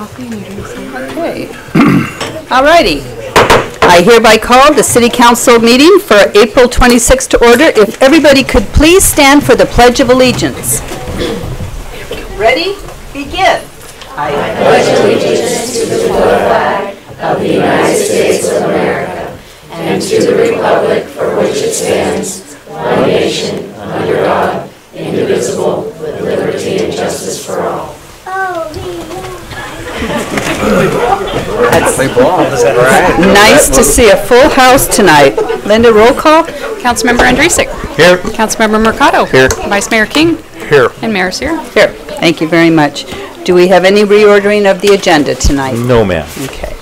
Okay. All righty. I hereby call the City Council meeting for April 26th to order. If everybody could please stand for the Pledge of Allegiance. Ready? Begin. I pledge allegiance to the flag of the United States of America and to the republic for which it stands, one nation, under God, indivisible, with liberty and justice for all. Nice to see a full house tonight. Linda, roll call. Councilmember Andrusik. Here. Councilmember Mercado. Here. Vice Mayor King. Here. And Mayor Sear. Here. Thank you very much. Do we have any reordering of the agenda tonight? No, ma'am. Okay.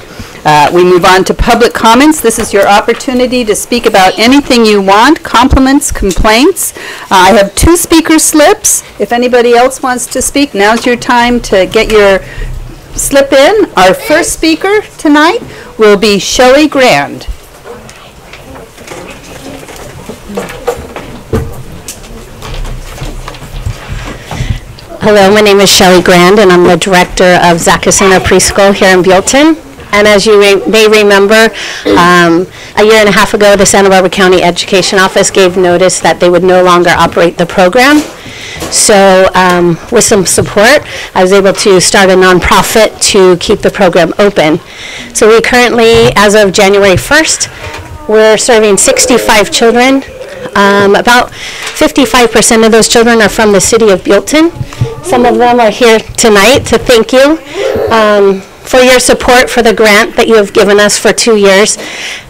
We move on to public comments. This is your opportunity to speak about anything you want, compliments, complaints. I have 2 speaker slips. If anybody else wants to speak, now's your time to get your slip in. Our first speaker tonight will be Shelley Grand. Hello, my name is Shelley Grand, and I'm the director of Zacchasinna Preschool here in Buellton. And as you may remember, a year and a half ago, the Santa Barbara County Education Office gave notice that they would no longer operate the program. So with some support, I was able to start a nonprofit to keep the program open. So we currently, as of January 1st, we're serving 65 children. About 55% of those children are from the city of Buellton. Some of them are here tonight to thank you for your support for the grant that you have given us for 2 years.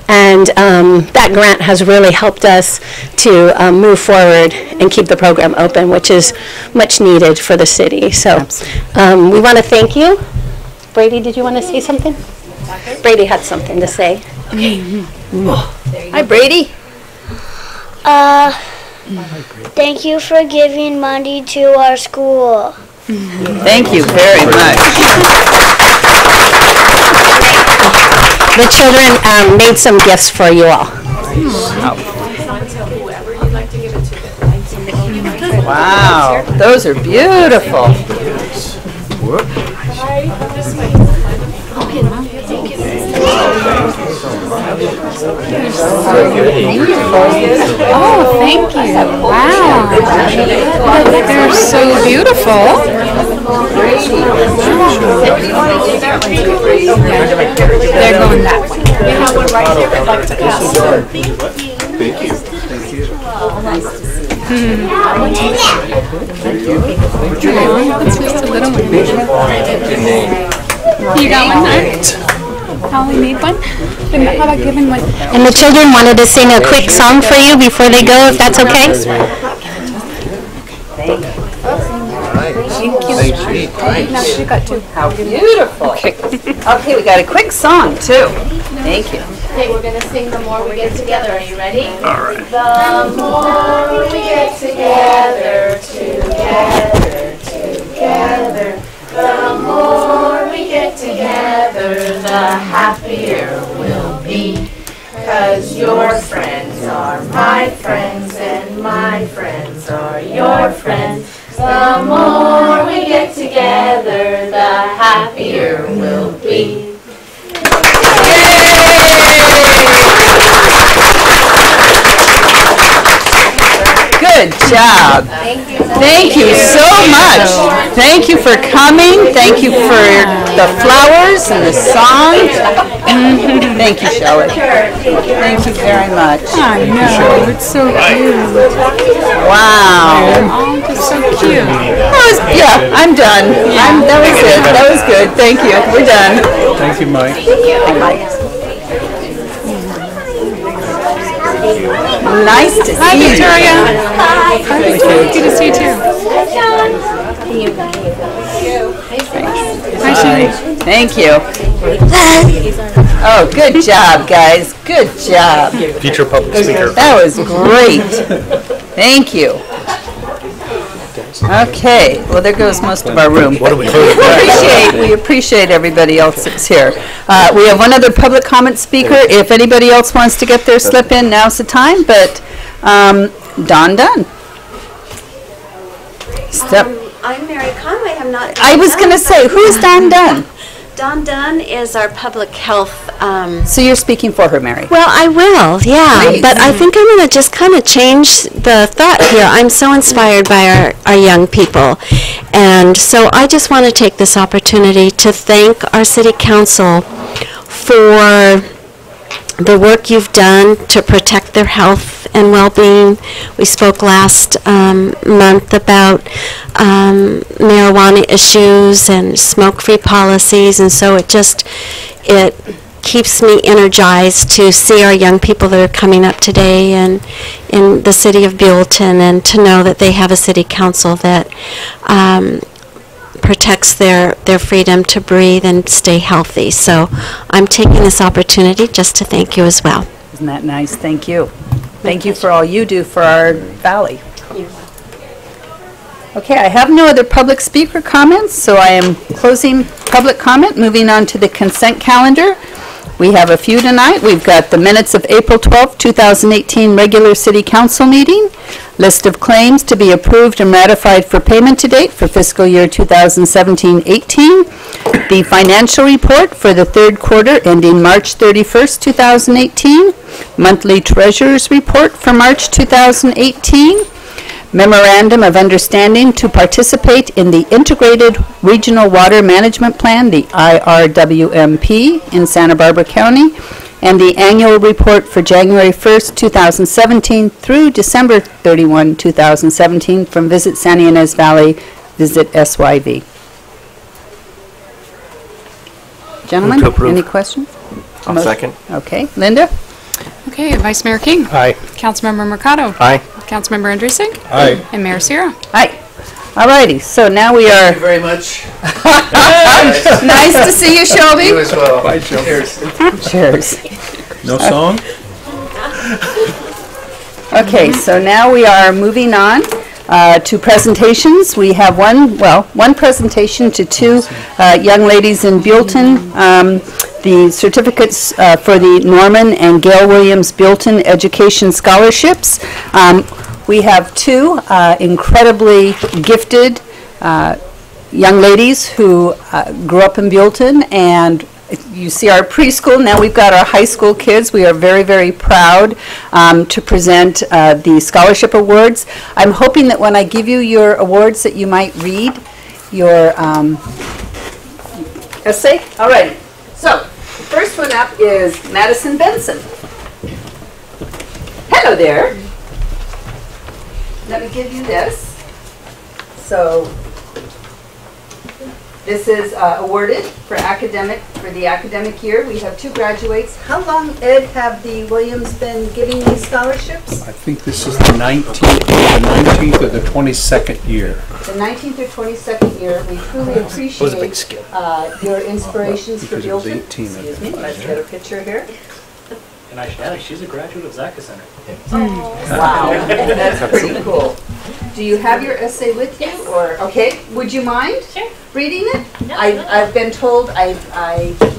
And that grant has really helped us to move forward and keep the program open, which is much needed for the city. So we want to thank you. Brady, did you want to say something? Brady had something to say. Hi, Brady. Thank you for giving money to our school. Thank you very much. The children made some gifts for you all. Wow, those are beautiful. Oh, thank you. Wow. They're so beautiful. They're going that way. We have one right here I'd like to pass. Thank you. Thank you. Nice to see you. It's just a little one. You got one there? Holly made one? Then how about giving one? And the children wanted to sing a quick song for you before they go, if that's okay? Thank you. Now she got 2. How beautiful. Okay, we got a quick song, too. Thank you. Okay, we're going to sing The More We Get Together. Are you ready? All right. The more we get together, together, the more we get together, the happier we'll be. 'Cause your friends are my friends and my friends are your friends. The more we get together, the happier we'll be. Good job. Thank you so much. Thank you for coming. Thank you for the flowers and the song. Thank you, Shelley. Thank you very much. I know, it's so cute. Wow. Oh, it's so cute. Yeah, I'm done. That was it. That was good. Thank you. We're done. Thank you, Mike. Hi, Mike. Nice to see you. Hi, Victoria. Hi. Good to see you too. Hi, Shane. Thank you. Oh, good job, guys. Good job. Future public speaker. That was great. Thank you. Okay, well, there goes most of our room. What do we do? We appreciate everybody else that's here. We have one other public comment speaker. If anybody else wants to get their slip in, now's the time, but Don Dunn. I'm Mary Conway. I'm not. I was going to say, who's Don Dunn? Dawn Dunn is our public health. So you're speaking for her, Mary? Well, I will, yeah. Please. But I think I'm going to just kind of change the thought here. I'm so inspired by our young people. And so I just want to take this opportunity to thank our city council for the work you've done to protect their health and well-being. We spoke last month about marijuana issues and smoke-free policies, and so it keeps me energized to see our young people that are coming up today and in the city of Buellton, and to know that they have a city council that protects their freedom to breathe and stay healthy. So I'm taking this opportunity just to thank you as well. Isn't that nice? Thank you. Thank you for all you do for our valley. Okay, I have no other public speaker comments, so I am closing public comment, moving on to the consent calendar. We have a few tonight. We've got the minutes of April 12th, 2018 regular city council meeting, list of claims to be approved and ratified for payment to date for fiscal year 2017-18, the financial report for the third quarter ending March 31st, 2018, monthly treasurer's report for March 2018, memorandum of understanding to participate in the Integrated Regional Water Management Plan, the IRWMP, in Santa Barbara County, and the annual report for January 1st, 2017 through December 31, 2017 from Visit Santa Ynez Valley, Visit SYV. Gentlemen, any questions? I'll second. Okay. Linda? Okay, Vice Mayor King. Aye. Councilmember Mercado. Aye. Councilmember Andrusik. Aye. And Mayor Sierra. Hi. All righty. So now we are. Thank you very much. Nice to see you, Shelby. You as well. Bye, Joe. Cheers. Cheers. No song? Okay, so now we are moving on to presentations. We have one presentation to two young ladies in Buellton. The certificates for the Norman and Gail Williams Buellton Education Scholarships. We have two incredibly gifted young ladies who grew up in Buellton, and you see our preschool. Now we've got our high school kids. We are very, very proud to present the scholarship awards. I'm hoping that when I give you your awards that you might read your essay. All right. So the first one up is Madison Benson. Hello there. Let me give you this. So this is awarded for the academic year. We have two graduates. How long, Ed, have the Williams been giving these scholarships? I think this is the 19th or the 22nd year. The 19th or 22nd year. We truly appreciate your inspirations for Buellton. Excuse me, let's get a picture here. And I should add, she's a graduate of Zaka Center. Wow, that's pretty cool. Do you have your essay with you? Yes. Or okay, would you mind reading it? No, I've been told I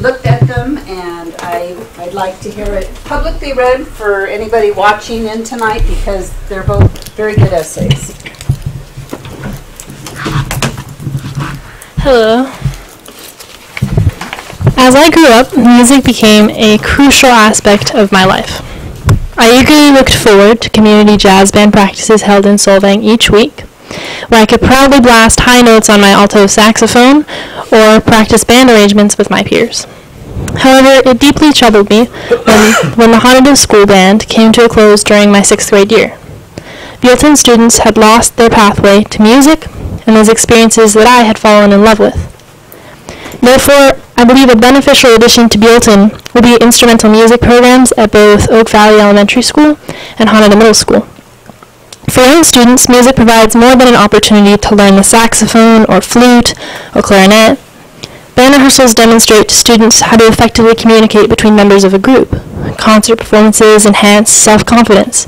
looked at them, and I'd like to hear it publicly read for anybody watching in tonight, because they're both very good essays. Hello. As I grew up, music became a crucial aspect of my life. I eagerly looked forward to community jazz band practices held in Solvang each week, where I could proudly blast high notes on my alto saxophone or practice band arrangements with my peers. However, it deeply troubled me when the Honolulu School Band came to a close during my 6th grade year. Buellton students had lost their pathway to music and those experiences that I had fallen in love with. Therefore, I believe a beneficial addition to Buellton will be instrumental music programs at both Oak Valley Elementary School and Honolulu Middle School. For young students, music provides more than an opportunity to learn the saxophone or flute or clarinet. Band rehearsals demonstrate to students how to effectively communicate between members of a group. Concert performances enhance self-confidence,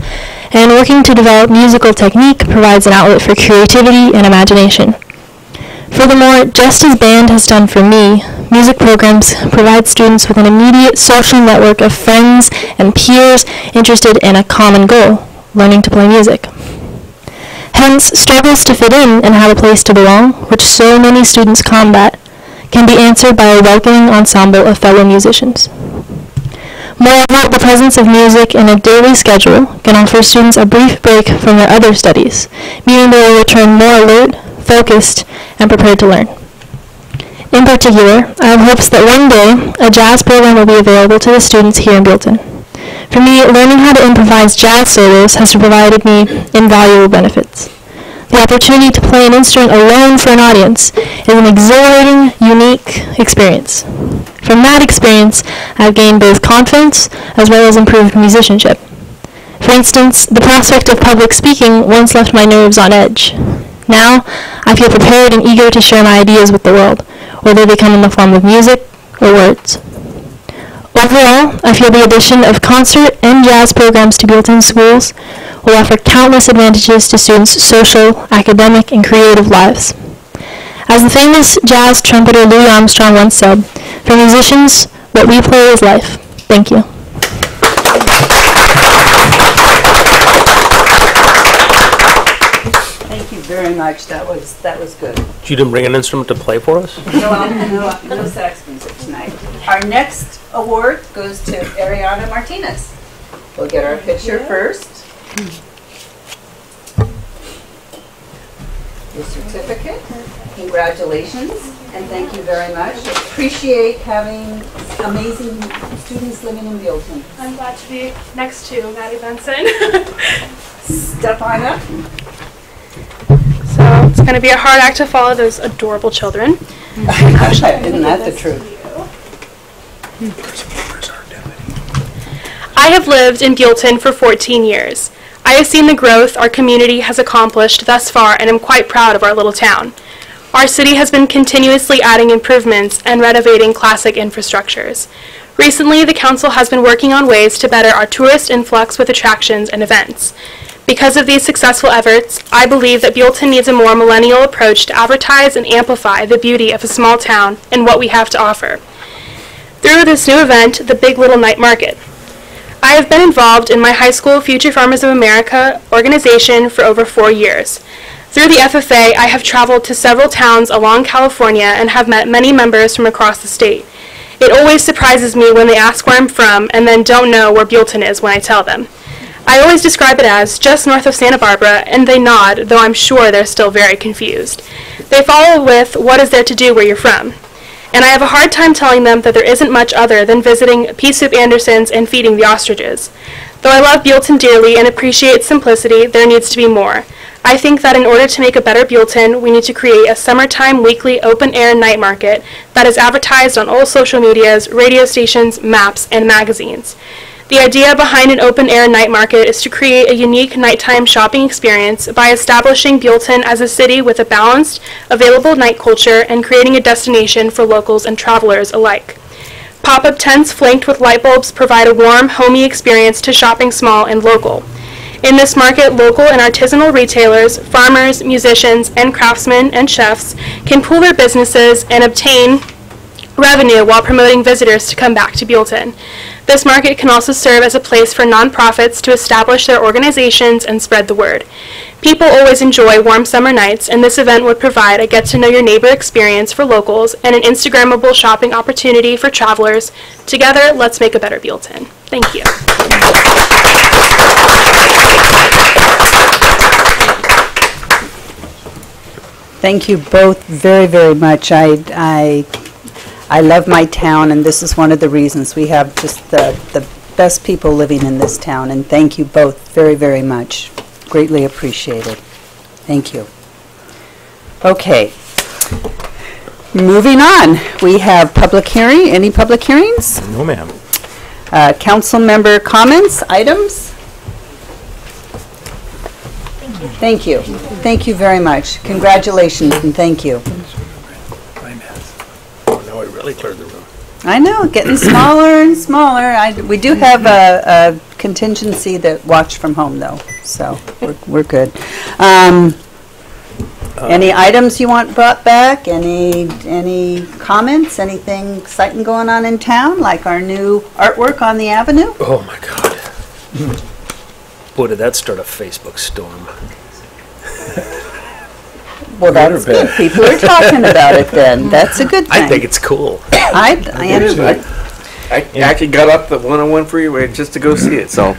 and working to develop musical technique provides an outlet for creativity and imagination. Furthermore, just as band has done for me, music programs provide students with an immediate social network of friends and peers interested in a common goal, learning to play music. Hence, struggles to fit in and have a place to belong, which so many students combat, can be answered by a welcoming ensemble of fellow musicians. Moreover, the presence of music in a daily schedule can offer students a brief break from their other studies, meaning they will return more alert, focused, and prepared to learn. In particular, I have hopes that one day a jazz program will be available to the students here in Buellton. For me, learning how to improvise jazz solos has provided me invaluable benefits. The opportunity to play an instrument alone for an audience is an exhilarating, unique experience. From that experience, I have gained both confidence as well as improved musicianship. For instance, the prospect of public speaking once left my nerves on edge. Now, I feel prepared and eager to share my ideas with the world, whether they come in the form of music or words. Overall, I feel the addition of concert and jazz programs to Buellton schools will offer countless advantages to students' social, academic, and creative lives. As the famous jazz trumpeter Louis Armstrong once said, "For musicians, what we play is life." Thank you. Thank you very much. That was good. You didn't bring an instrument to play for us? No sax music tonight. Our next award goes to Ariana Martinez. We'll get our picture first. Your certificate. Congratulations, and thank you very much. Appreciate having amazing students living in Buellton. I'm glad to be next to Maddie Benson. Step on up. So it's going to be a hard act to follow those adorable children. Isn't that the truth? I have lived in Buellton for 14 years. I have seen the growth our community has accomplished thus far and am quite proud of our little town. Our city has been continuously adding improvements and renovating classic infrastructures. Recently, the council has been working on ways to better our tourist influx with attractions and events. Because of these successful efforts, I believe that Buellton needs a more millennial approach to advertise and amplify the beauty of a small town and what we have to offer. Through this new event, the Big Little Night Market. I have been involved in my high school Future Farmers of America organization for over 4 years. Through the FFA, I have traveled to several towns along California and have met many members from across the state. It always surprises me when they ask where I'm from and then don't know where Buellton is when I tell them. I always describe it as just north of Santa Barbara, and they nod, though I'm sure they're still very confused. They follow with, "What is there to do where you're from?" And I have a hard time telling them that there isn't much other than visiting Pea Soup Anderson's and feeding the ostriches. Though I love Buellton dearly and appreciate its simplicity, there needs to be more. I think that in order to make a better Buellton, we need to create a summertime weekly open-air night market that is advertised on all social medias, radio stations, maps, and magazines. The idea behind an open-air night market is to create a unique nighttime shopping experience by establishing Buellton as a city with a balanced, available night culture and creating a destination for locals and travelers alike. Pop-up tents flanked with light bulbs provide a warm, homey experience to shopping small and local. In this market, local and artisanal retailers, farmers, musicians, and craftsmen and chefs can pool their businesses and obtain revenue while promoting visitors to come back to Buellton. This market can also serve as a place for nonprofits to establish their organizations and spread the word. People always enjoy warm summer nights, and this event would provide a get-to-know-your-neighbor experience for locals and an Instagrammable shopping opportunity for travelers. Together, let's make a better Buellton. Thank you. Thank you both very, very much. I love my town, and this is one of the reasons. We have just the best people living in this town, and thank you both very, very much. Greatly appreciated. Thank you. Okay. Moving on. We have public hearing. Any public hearings? No, ma'am. Council member comments, items? Thank you. Thank you very much. Congratulations, and thank you. Oh, no, I really cleared the room. I know, getting smaller and smaller. We do have a contingency that watch from home, though, so we're good. Any items you want brought back? Any comments? Anything exciting going on in town, like our new artwork on the avenue? Oh my God. Boy, did that start a Facebook storm. Well, that's good. People are talking about it then. That's a good thing. I think it's cool. I actually got up the 101 freeway just to go see it, so.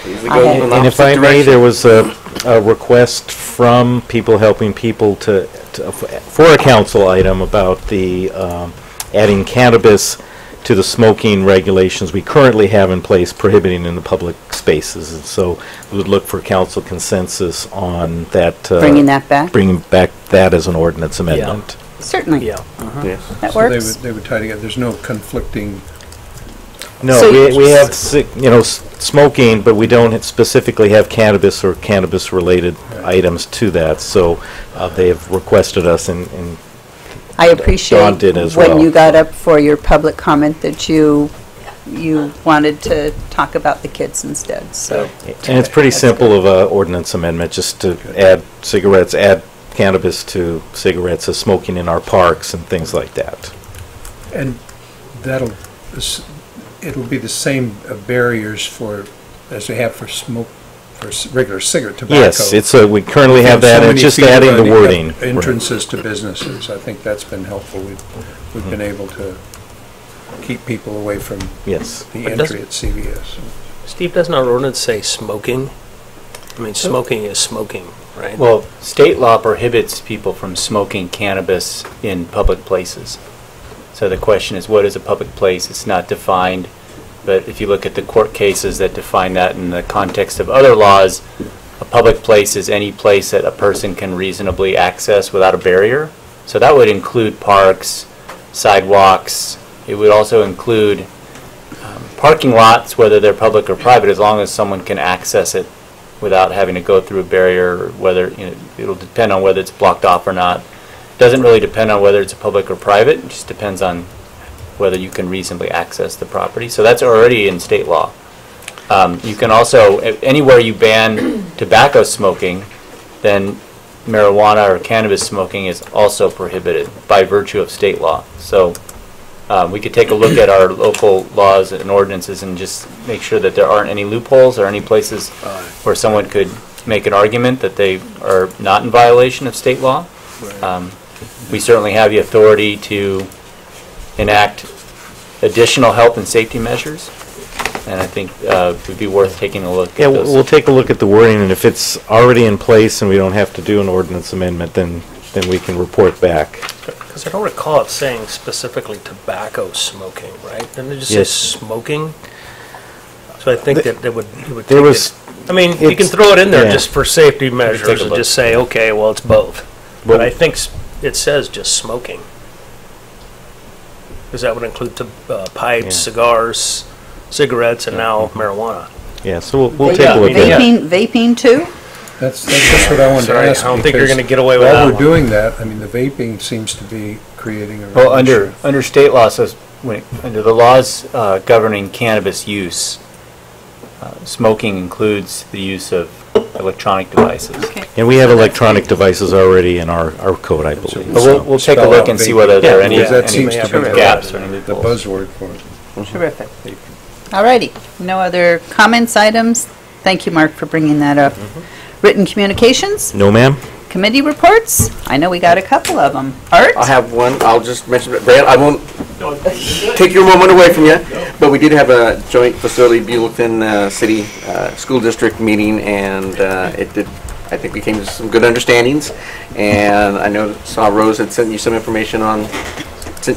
usually goes in the And if opposite I may, direction. there was a request from people helping people for a council item about the adding cannabis to the smoking regulations we currently have in place prohibiting in the public spaces. And so we would look for council consensus on that. Bringing that back? Bringing back that as an ordinance amendment. Certainly. Yeah. Yes. That So works. they would tie together. There's no conflicting. No, So we have, smoking, but we don't specifically have cannabis or cannabis-related items to that. So they have requested us, and I appreciate Dawn did as when well. you got up for your public comment that you wanted to talk about the kids instead, so. and it's pretty simple of a ordinance amendment, just to add cigarettes, add cannabis to cigarettes as smoking in our parks and things like that. And it'll be the same barriers as we have for smoke, for regular cigarette tobacco. Yes, we currently have that, and it's just adding the wording. Entrances to businesses, I think that's been helpful. We've been able to keep people away from Yes. the But entry at CVS. Steve, doesn't our ordinance say smoking? I mean, smoking is smoking, right? Well, state law prohibits people from smoking cannabis in public places. So the question is, what is a public place? It's not defined, but if you look at the court cases that define that in the context of other laws, a public place is any place that a person can reasonably access without a barrier. So that would include parks, sidewalks. It would also include parking lots, whether they're public or private, as long as someone can access it without having to go through a barrier, or whether, it'll depend on whether it's blocked off or not. Doesn't really depend on whether it's public or private. It just depends on whether you can reasonably access the property. So that's already in state law. You can also, anywhere you ban tobacco smoking, then marijuana or cannabis smoking is also prohibited by virtue of state law. So we could take a look at our local laws and ordinances and just make sure that there aren't any loopholes or any places where someone could make an argument that they are not in violation of state law. We certainly have the authority to enact additional health and safety measures, and I think it would be worth taking a look Yeah, at those. we'll take a look at the wording, and if it's already in place and we don't have to do an ordinance amendment, then we can report back. Because I don't recall it saying specifically tobacco smoking, right? Didn't it just Yes. say smoking? So I think that it would There take was- it. I mean, you can it's- throw it in there yeah. just for safety measures take a and look. just say, okay, well, it's both. Well- But I think it says just smoking. Because that would include pipes, Yeah. cigars, cigarettes, and now marijuana. Yeah, so we'll take a look at it. Vaping too? That's just what I wanted to Sorry, ask. I don't think you're because gonna get away with that While one. we're doing that, I mean, the vaping seems to be creating a. Well, real issue. under state law, says under the laws governing cannabis use, smoking includes the use of electronic devices. And we have electronic devices already in our code, I believe. But we'll take a Spell look out and see vaping. whether there are any Because that seems to be gaps or any the loopholes. buzzword for it. Terrific. All righty. No other comments, items? Thank you, Mark, for bringing that up. Written communications? No, ma'am? Committee reports? I know we got a couple of them. Art? I have one. I'll just mention it. Brad, I won't take your moment away from you, but we did have a joint facility Buellton City School District meeting, and it did, I think we came to some good understandings. And I saw Rose had sent you some information on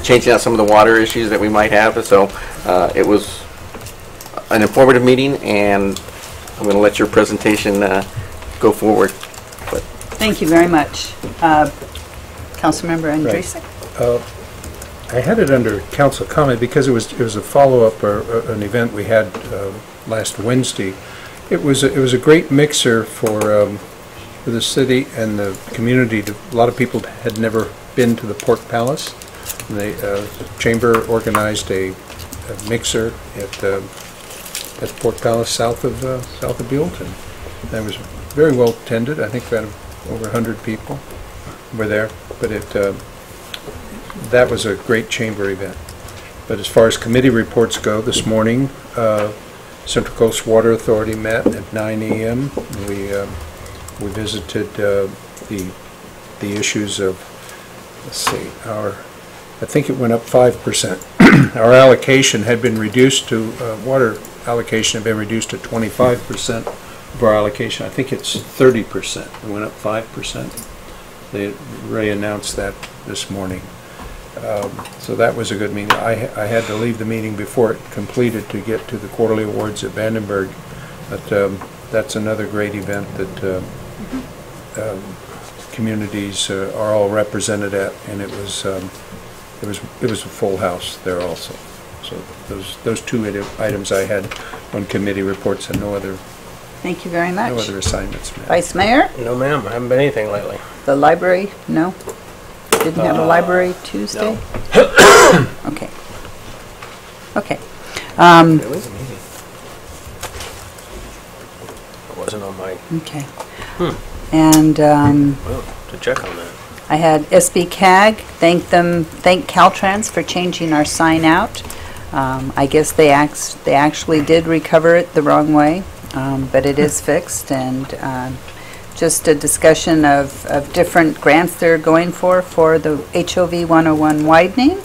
changing out some of the water issues that we might have. So it was an informative meeting, and I'm going to let your presentation go forward. Thank you very much. Councilmember Andrusik? I had it under council comment because it was a follow-up or an event we had last Wednesday. It was a great mixer for the city and the community. A lot of people had never been to the Pork Palace. And the chamber organized a mixer at Pork Palace south of Buellton. That was very well attended. I think we had over 100 people were there, but that was a great chamber event. But as far as committee reports go, this morning Central Coast Water Authority met at 9 a.m. We visited the the issues of, let's see, I think it went up 5%. Our allocation had been reduced to, water allocation had been reduced to 25% of our allocation. I think it's 30%. It went up 5%. Ray announced that this morning. So that was a good meeting. I had to leave the meeting before it completed to get to the quarterly awards at Vandenberg, but that's another great event that communities are all represented at, and it was a full house there also. So those two items I had on committee reports, and no other. Thank you very much. No other assignments, ma'am. Vice Mayor? No, ma'am, I haven't been anything lately. The library? No? Didn't have a library Tuesday? No. Okay. Okay. It was amazing. It wasn't on my... Okay. And Well, to check on that. I had SB CAG thank Caltrans for changing our sign out. I guess they actually did recover it the wrong way, but it is fixed, and just a discussion of different grants they're going for the HOV 101 widening.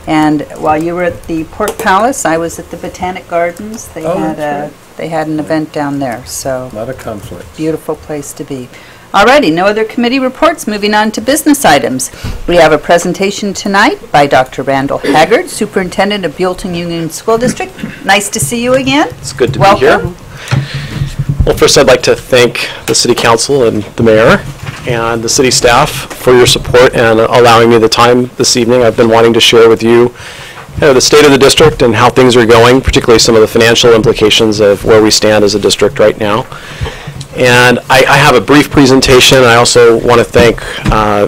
And while you were at the Port Palace, I was at the Botanic Gardens. They had an event down there, so A lot of conflict. beautiful place to be. Alrighty, no other committee reports. Moving on to business items. We have a presentation tonight by Dr. Randall Haggard, Superintendent of Buellton Union School District. Nice to see you again. It's good to Welcome. be here. Well, first I'd like to thank the City Council and the Mayor and the city staff for your support and allowing me the time this evening. I've been wanting to share with you the state of the district and how things are going, particularly some of the financial implications of where we stand as a district right now. And I have a brief presentation. I also want to thank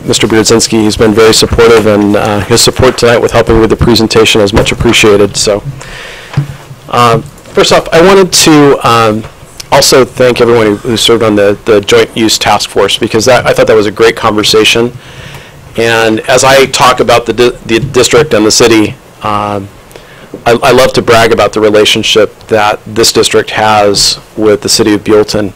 Mr. Bierdzinski. He's been very supportive, and his support tonight with helping with the presentation is much appreciated. So, first off, I wanted to also thank everyone who served on the Joint Use Task Force, because I thought that was a great conversation. And as I talk about the district and the city, I love to brag about the relationship that this district has with the city of Buellton.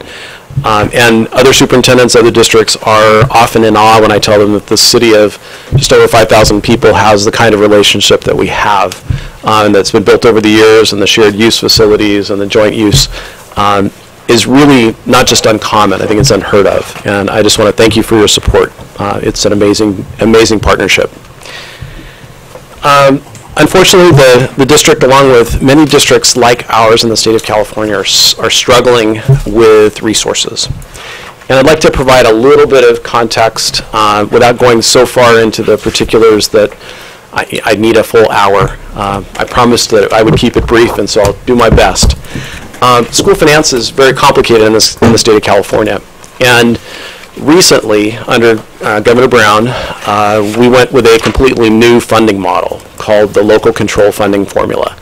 And other superintendents, other districts are often in awe when I tell them that the city of just over 5,000 people has the kind of relationship that we have, and that's been built over the years, and the shared use facilities and the joint use is really not just uncommon. I think it's unheard of. And I just want to thank you for your support. It's an amazing partnership. Unfortunately, the district, along with many districts like ours in the state of California, are struggling with resources. And I'd like to provide a little bit of context without going so far into the particulars that I need a full hour. I promised that I would keep it brief, and so I'll do my best. School finance is very complicated in the state of California. And recently, under Governor Brown, we went with a completely new funding model called the Local Control Funding Formula.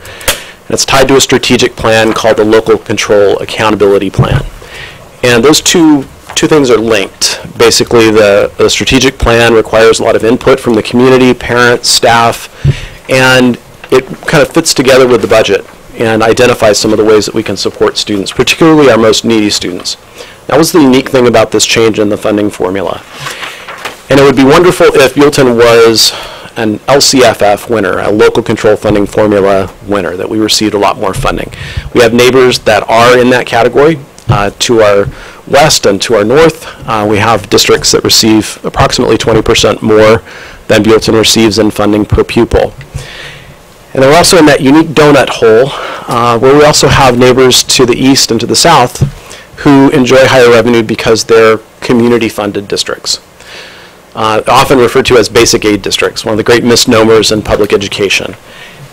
And it's tied to a strategic plan called the Local Control Accountability Plan. And those two things are linked. Basically, the strategic plan requires a lot of input from the community, parents, staff, and it kind of fits together with the budget and identifies some of the ways that we can support students, particularly our most needy students. That was the unique thing about this change in the funding formula. And it would be wonderful if Buellton was an LCFF winner, a Local Control Funding Formula winner, that we received a lot more funding. We have neighbors that are in that category. To our west and to our north, we have districts that receive approximately 20% more than Buellton receives in funding per pupil. And we're also in that unique donut hole where we also have neighbors to the east and to the south who enjoy higher revenue because they're community-funded districts, often referred to as basic aid districts. One of the great misnomers in public education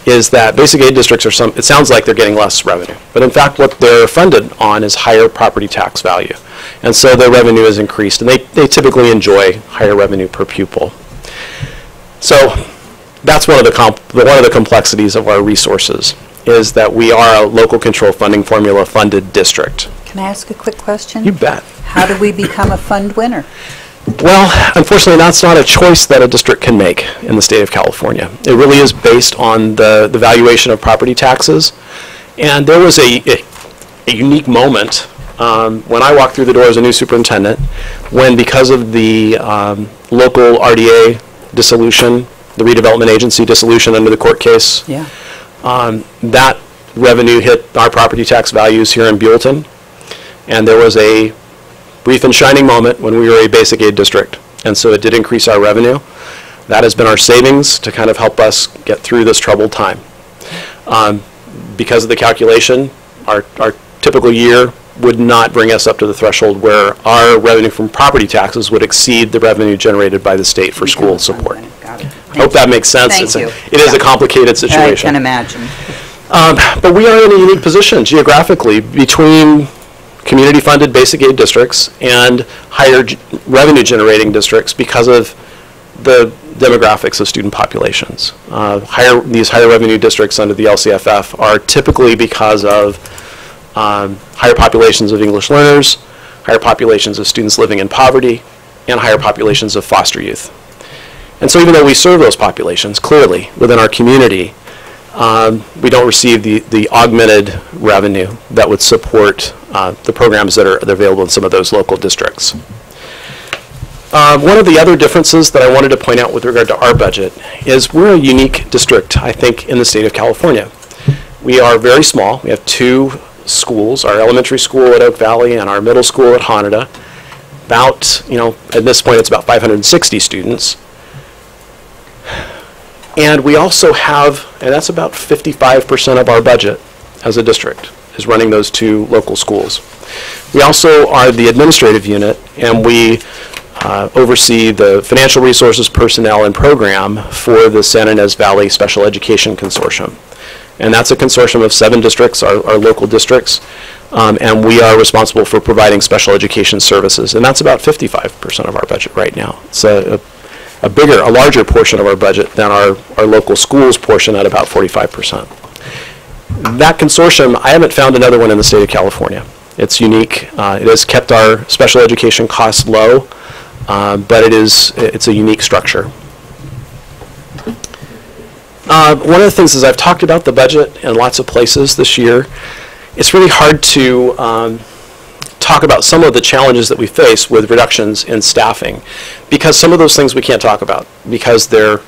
is that basic aid districts are it sounds like they're getting less revenue, but in fact what they're funded on is higher property tax value. And so their revenue is increased, and they typically enjoy higher revenue per pupil. So that's one of the complexities of our resources, is that we are a Local Control Funding Formula funded district. Can I ask a quick question? You bet. How do we become a fund winner? Well, unfortunately, that's not a choice that a district can make in the state of California. It really is based on the valuation of property taxes. And there was a unique moment when I walked through the door as a new superintendent, when because of the local RDA dissolution, the redevelopment agency dissolution under the court case. Yeah. That revenue hit our property tax values here in Buellton, and there was a brief and shining moment when we were a basic aid district, and so it did increase our revenue. That has been our savings to kind of help us get through this troubled time. Because of the calculation, our typical year would not bring us up to the threshold where our revenue from property taxes would exceed the revenue generated by the state for school support. Got it. I hope that makes sense. Thank you. It is a complicated situation. I can imagine. But we are in a unique position geographically between community-funded basic aid districts and higher revenue-generating districts because of the demographics of student populations. These higher revenue districts under the LCFF are typically because of higher populations of English learners, higher populations of students living in poverty, and higher populations of foster youth. And so even though we serve those populations clearly within our community, we don't receive the augmented revenue that would support the programs that are available in some of those local districts. One of the other differences that I wanted to point out with regard to our budget is we're a unique district, I think, in the state of California. We are very small. We have 2 schools, our elementary school at Oak Valley and our middle school at Hanada. About, at this point it's about 560 students. And we also have, and that's about 55% of our budget as a district, is running those 2 local schools. We also are the administrative unit, and we oversee the financial resources, personnel, and program for the San Ynez Valley Special Education Consortium. And that's a consortium of 7 districts, our local districts, and we are responsible for providing special education services. And that's about 55% of our budget right now. It's a larger portion of our budget than our local schools portion at about 45%. That consortium, I haven't found another one in the state of California. It's unique. It has kept our special education costs low, but it's a unique structure. One of the things is I've talked about the budget in lots of places this year. It's really hard to talk about some of the challenges that we face with reductions in staffing, because some of those things we can't talk about because they're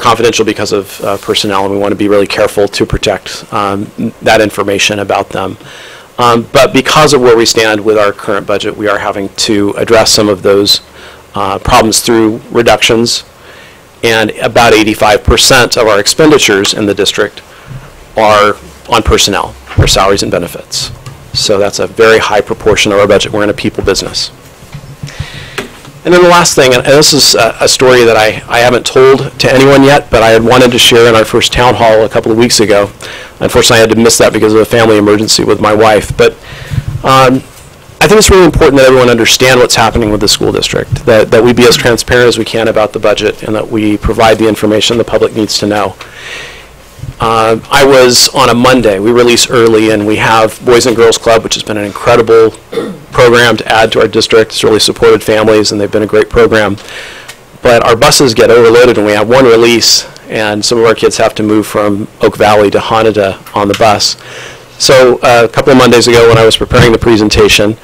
confidential because of personnel, and we want to be really careful to protect that information about them. But because of where we stand with our current budget, we are having to address some of those problems through reductions, and about 85% of our expenditures in the district are on personnel, or salaries and benefits. So that's a very high proportion of our budget. We're in a people business. And then the last thing, and this is a story that I haven't told to anyone yet, but I had wanted to share in our first town hall a couple of weeks ago. Unfortunately, I had to miss that because of a family emergency with my wife. But I think it's really important that everyone understand what's happening with the school district, that we be as transparent as we can about the budget, and that we provide the information the public needs to know. I was on a Monday. We release early, and we have Boys and Girls Club, which has been an incredible program to add to our district. It's really supported families, and they've been a great program. But our buses get overloaded when we have one release, and some of our kids have to move from Oak Valley to Hanada on the bus. So a couple of Mondays ago, when I was preparing the presentation,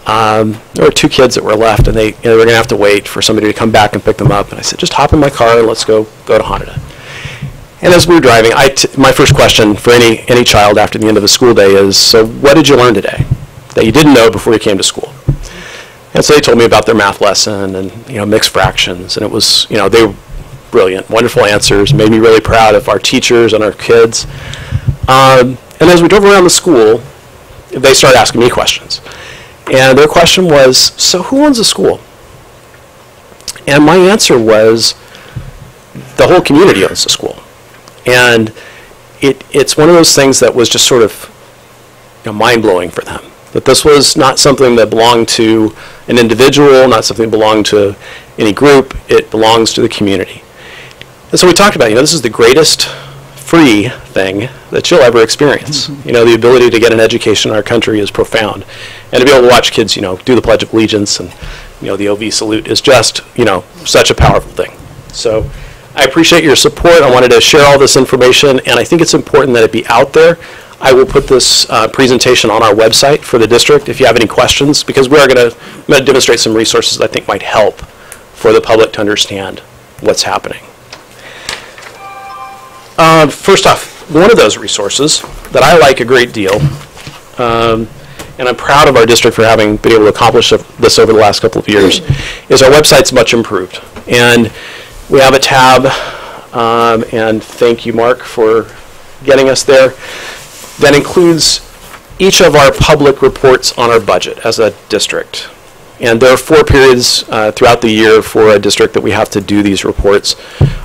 there were 2 kids that were left, and they were going to have to wait for somebody to come back and pick them up. And I said, just hop in my car and let's go to Hanada. And as we were driving, my first question for any child after the end of a school day is, so what did you learn today that you didn't know before you came to school? And so they told me about their math lesson and mixed fractions, and it was they were brilliant, wonderful answers, made me really proud of our teachers and our kids. And as we drove around the school, they started asking me questions. And their question was, so who owns the school? And my answer was, the whole community owns the school. And it's one of those things that was just sort of mind-blowing for them. That this was not something that belonged to an individual, not something that belonged to any group. It belongs to the community. And so we talked about, this is the greatest free thing that you'll ever experience. The ability to get an education in our country is profound. And to be able to watch kids, do the Pledge of Allegiance and, the OV salute is just, such a powerful thing. So I appreciate your support. I wanted to share all this information, and I think it's important that it be out there. I will put this presentation on our website for the district if you have any questions, because we are going to demonstrate some resources that I think might help for the public to understand what's happening. First off, one of those resources that I like a great deal, and I'm proud of our district for having been able to accomplish this over the last couple of years, is our website's much improved. And we have a tab, and thank you, Mark, for getting us there, that includes each of our public reports on our budget as a district. And there are 4 periods throughout the year for a district that we have to do these reports.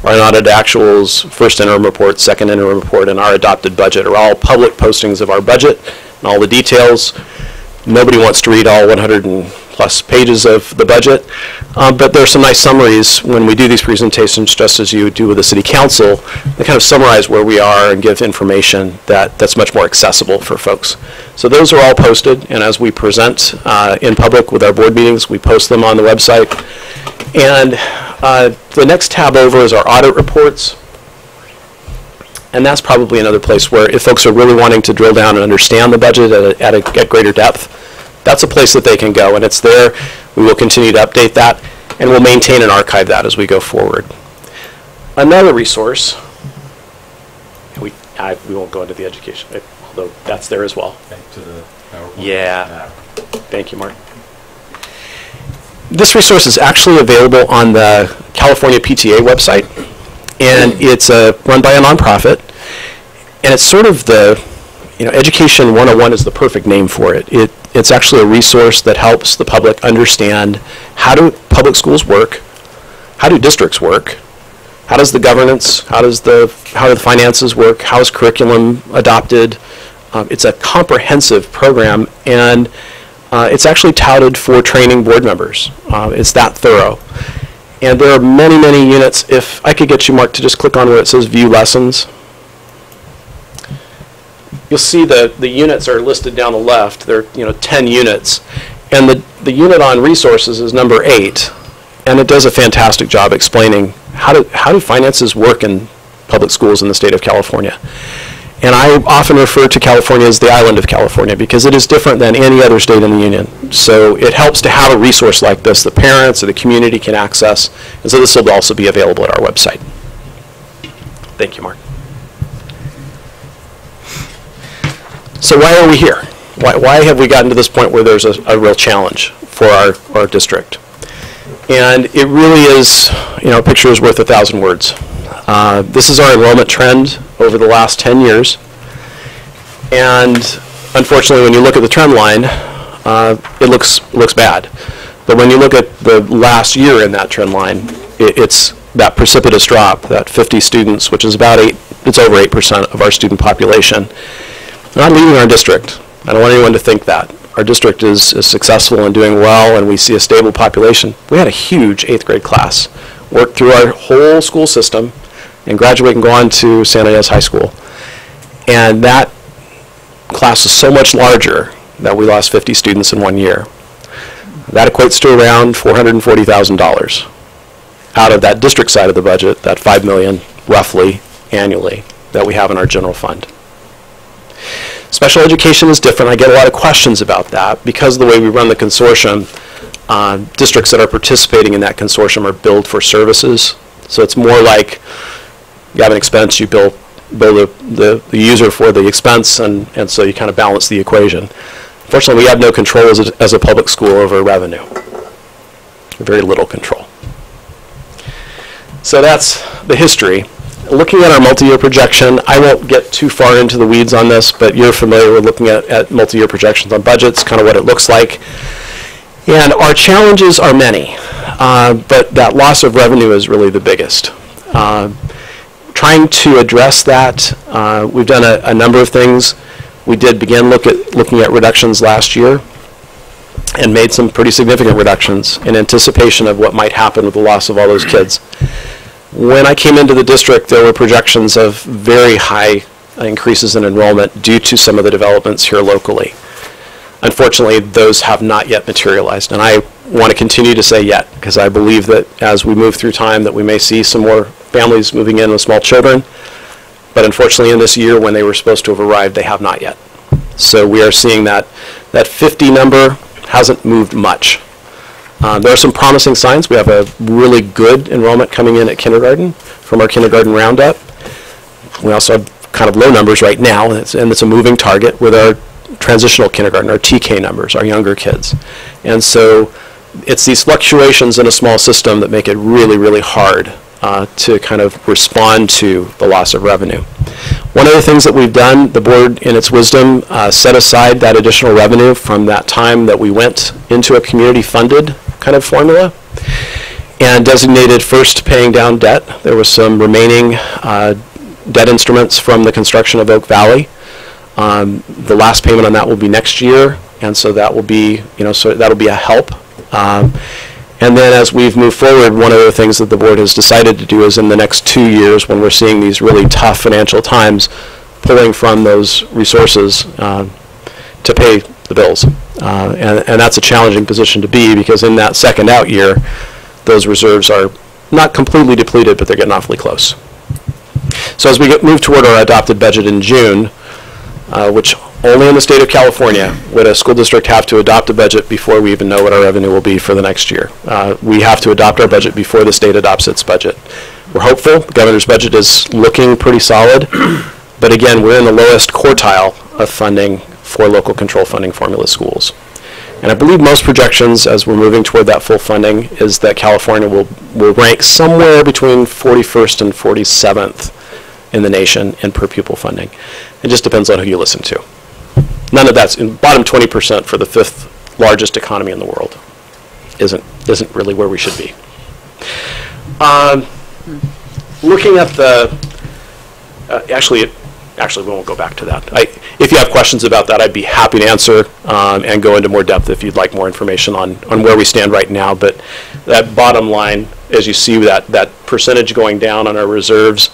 Our unaudited actuals, first interim report, second interim report, and our adopted budget are all public postings of our budget and all the details. Nobody wants to read all 100 and plus pages of the budget, but there are some nice summaries when we do these presentations, just as you do with the city council, that kind of summarize where we are and give information that's much more accessible for folks. So those are all posted, and as we present in public with our board meetings, we post them on the website. And the next tab over is our audit reports. And that's probably another place where if folks are really wanting to drill down and understand the budget at greater depth, that's a place that they can go, and it's there. We will continue to update that, and we'll maintain and archive that as we go forward. Another resource, we won't go into the education, although that's there as well. Back to the PowerPoint. Yeah. Thank you, Mark. This resource is actually available on the California PTA website, and it's run by a nonprofit, and it's sort of the, Education 101 is the perfect name for it. It's actually a resource that helps the public understand how do public schools work, how do districts work, how does the governance, how do the finances work, how is curriculum adopted. It's a comprehensive program, and it's actually touted for training board members. It's that thorough. And there are many, many units. If I could get you, Mark, to just click on where it says View Lessons. You'll see the units are listed down the left. There are 10 units. And the unit on resources is number 8. And it does a fantastic job explaining how do finances work in public schools in the state of California. And I often refer to California as the island of California because it is different than any other state in the union. So it helps to have a resource like this the parents or the community can access. And so this will also be available at our website. Thank you, Mark. So why are we here? Why have we gotten to this point where there's a real challenge for our district? And it really is, a picture is worth 1,000 words. This is our enrollment trend over the last 10 years. And unfortunately, when you look at the trend line, it looks bad. But when you look at the last year in that trend line, it's that precipitous drop, that 50 students, which is it's over 8% of our student population. Not leaving our district. I don't want anyone to think that. Our district is successful and doing well, and we see a stable population. We had a huge 8th grade class work through our whole school system and graduate and go on to San Ynez High School. And that class is so much larger that we lost 50 students in 1 year. That equates to around $440,000 out of that district side of the budget, that $5 million roughly annually that we have in our general fund. Special education is different. I get a lot of questions about that because of the way we run the consortium. Districts that are participating in that consortium are billed for services. So it's more like you have an expense, you bill the user for the expense, and so you kind of balance the equation. Fortunately, we have no control as a public school over revenue. Very little control. So that's the history. Looking at our multi-year projection, I won't get too far into the weeds on this, but you're familiar with looking at multi-year projections on budgets, kind of what it looks like. And our challenges are many, but that loss of revenue is really the biggest. Trying to address that, we've done a number of things. We did begin looking at reductions last year and made some pretty significant reductions in anticipation of what might happen with the loss of all those kids. When I came into the district, there were projections of very high increases in enrollment due to some of the developments here locally. Unfortunately, those have not yet materialized, and I want to continue to say yet, because I believe that as we move through time that we may see some more families moving in with small children, but unfortunately in this year when they were supposed to have arrived, they have not yet. So we are seeing that 50 number hasn't moved much. There are some promising signs. We have a really good enrollment coming in at kindergarten from our kindergarten roundup. We also have kind of low numbers right now, and it's a moving target with our transitional kindergarten, our TK numbers, our younger kids. And so it's these fluctuations in a small system that make it really, really hard to kind of respond to the loss of revenue. One of the things that we've done, the board in its wisdom set aside that additional revenue from that time that we went into a community-funded kind of formula and designated first paying down debt. There was some remaining debt instruments from the construction of Oak Valley. The last payment on that will be next year, and so that will be, so that'll be a help. And then as we've moved forward, one of the things that the board has decided to do is in the next 2 years, when we're seeing these really tough financial times, pulling from those resources to pay the bills. And that's a challenging position to be, because in that second out year, those reserves are not completely depleted, but they're getting awfully close. So as we move toward our adopted budget in June, which only in the state of California would a school district have to adopt a budget before we even know what our revenue will be for the next year. We have to adopt our budget before the state adopts its budget. We're hopeful. The governor's budget is looking pretty solid. But again, we're in the lowest quartile of funding for local control funding formula schools. And I believe most projections, as we're moving toward that full funding, is that California will rank somewhere between 41st and 47th in the nation in per pupil funding. It just depends on who you listen to. None of that's in bottom 20% for the 5th largest economy in the world. Isn't really where we should be. Looking at the actually we won't go back to that. If you have questions about that, I'd be happy to answer and go into more depth if you'd like more information on where we stand right now. But that bottom line, as you see that percentage going down on our reserves,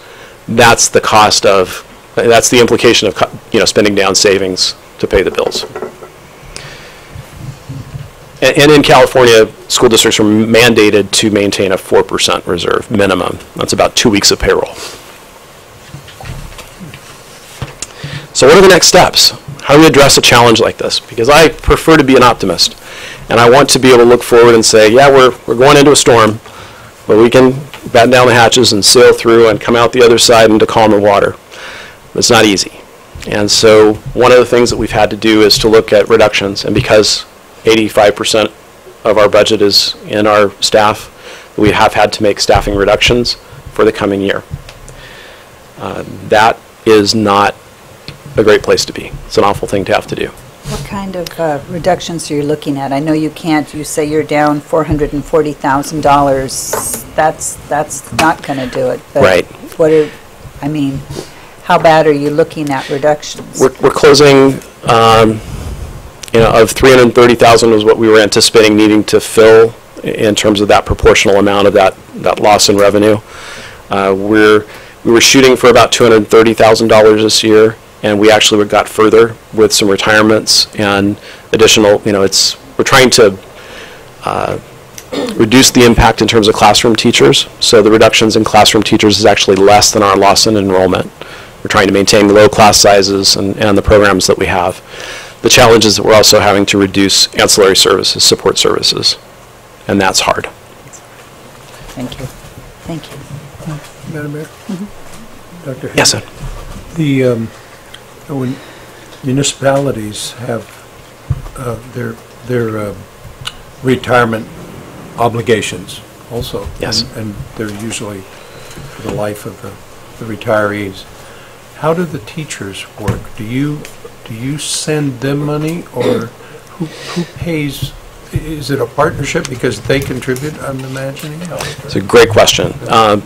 that's the cost of, that's the implication of spending down savings to pay the bills. And in California, school districts are mandated to maintain a 4% reserve minimum. That's about 2 weeks of payroll. So what are the next steps? How do we address a challenge like this? Because I prefer to be an optimist, and I want to be able to look forward and say, yeah, we're going into a storm, but we can batten down the hatches and sail through and come out the other side into calmer water. It's not easy. And so one of the things that we've had to do is to look at reductions, and because 85% of our budget is in our staff, we have had to make staffing reductions for the coming year. That is not a great place to be. It's an awful thing to have to do. What kind of reductions are you looking at? I know you say you're down $440,000. That's not going to do it. But right. How bad are you looking at reductions? We're closing, of $330,000 was what we were anticipating needing to fill in terms of that proportional amount of that loss in revenue. We were shooting for about $230,000 this year, and we actually got further with some retirements and additional, we're trying to reduce the impact in terms of classroom teachers. So the reductions in classroom teachers is actually less than our loss in enrollment. We're trying to maintain the low class sizes and the programs that we have. The challenge is that we're also having to reduce ancillary services, support services, and that's hard. Thank you. Thank you. Madam Mayor? Dr. Yes, sir. When municipalities have their retirement obligations also, yes, and they're usually for the life of the retirees. How do the teachers work? Do you send them money, or who pays? Is it a partnership because they contribute, I'm imagining? It's a great question.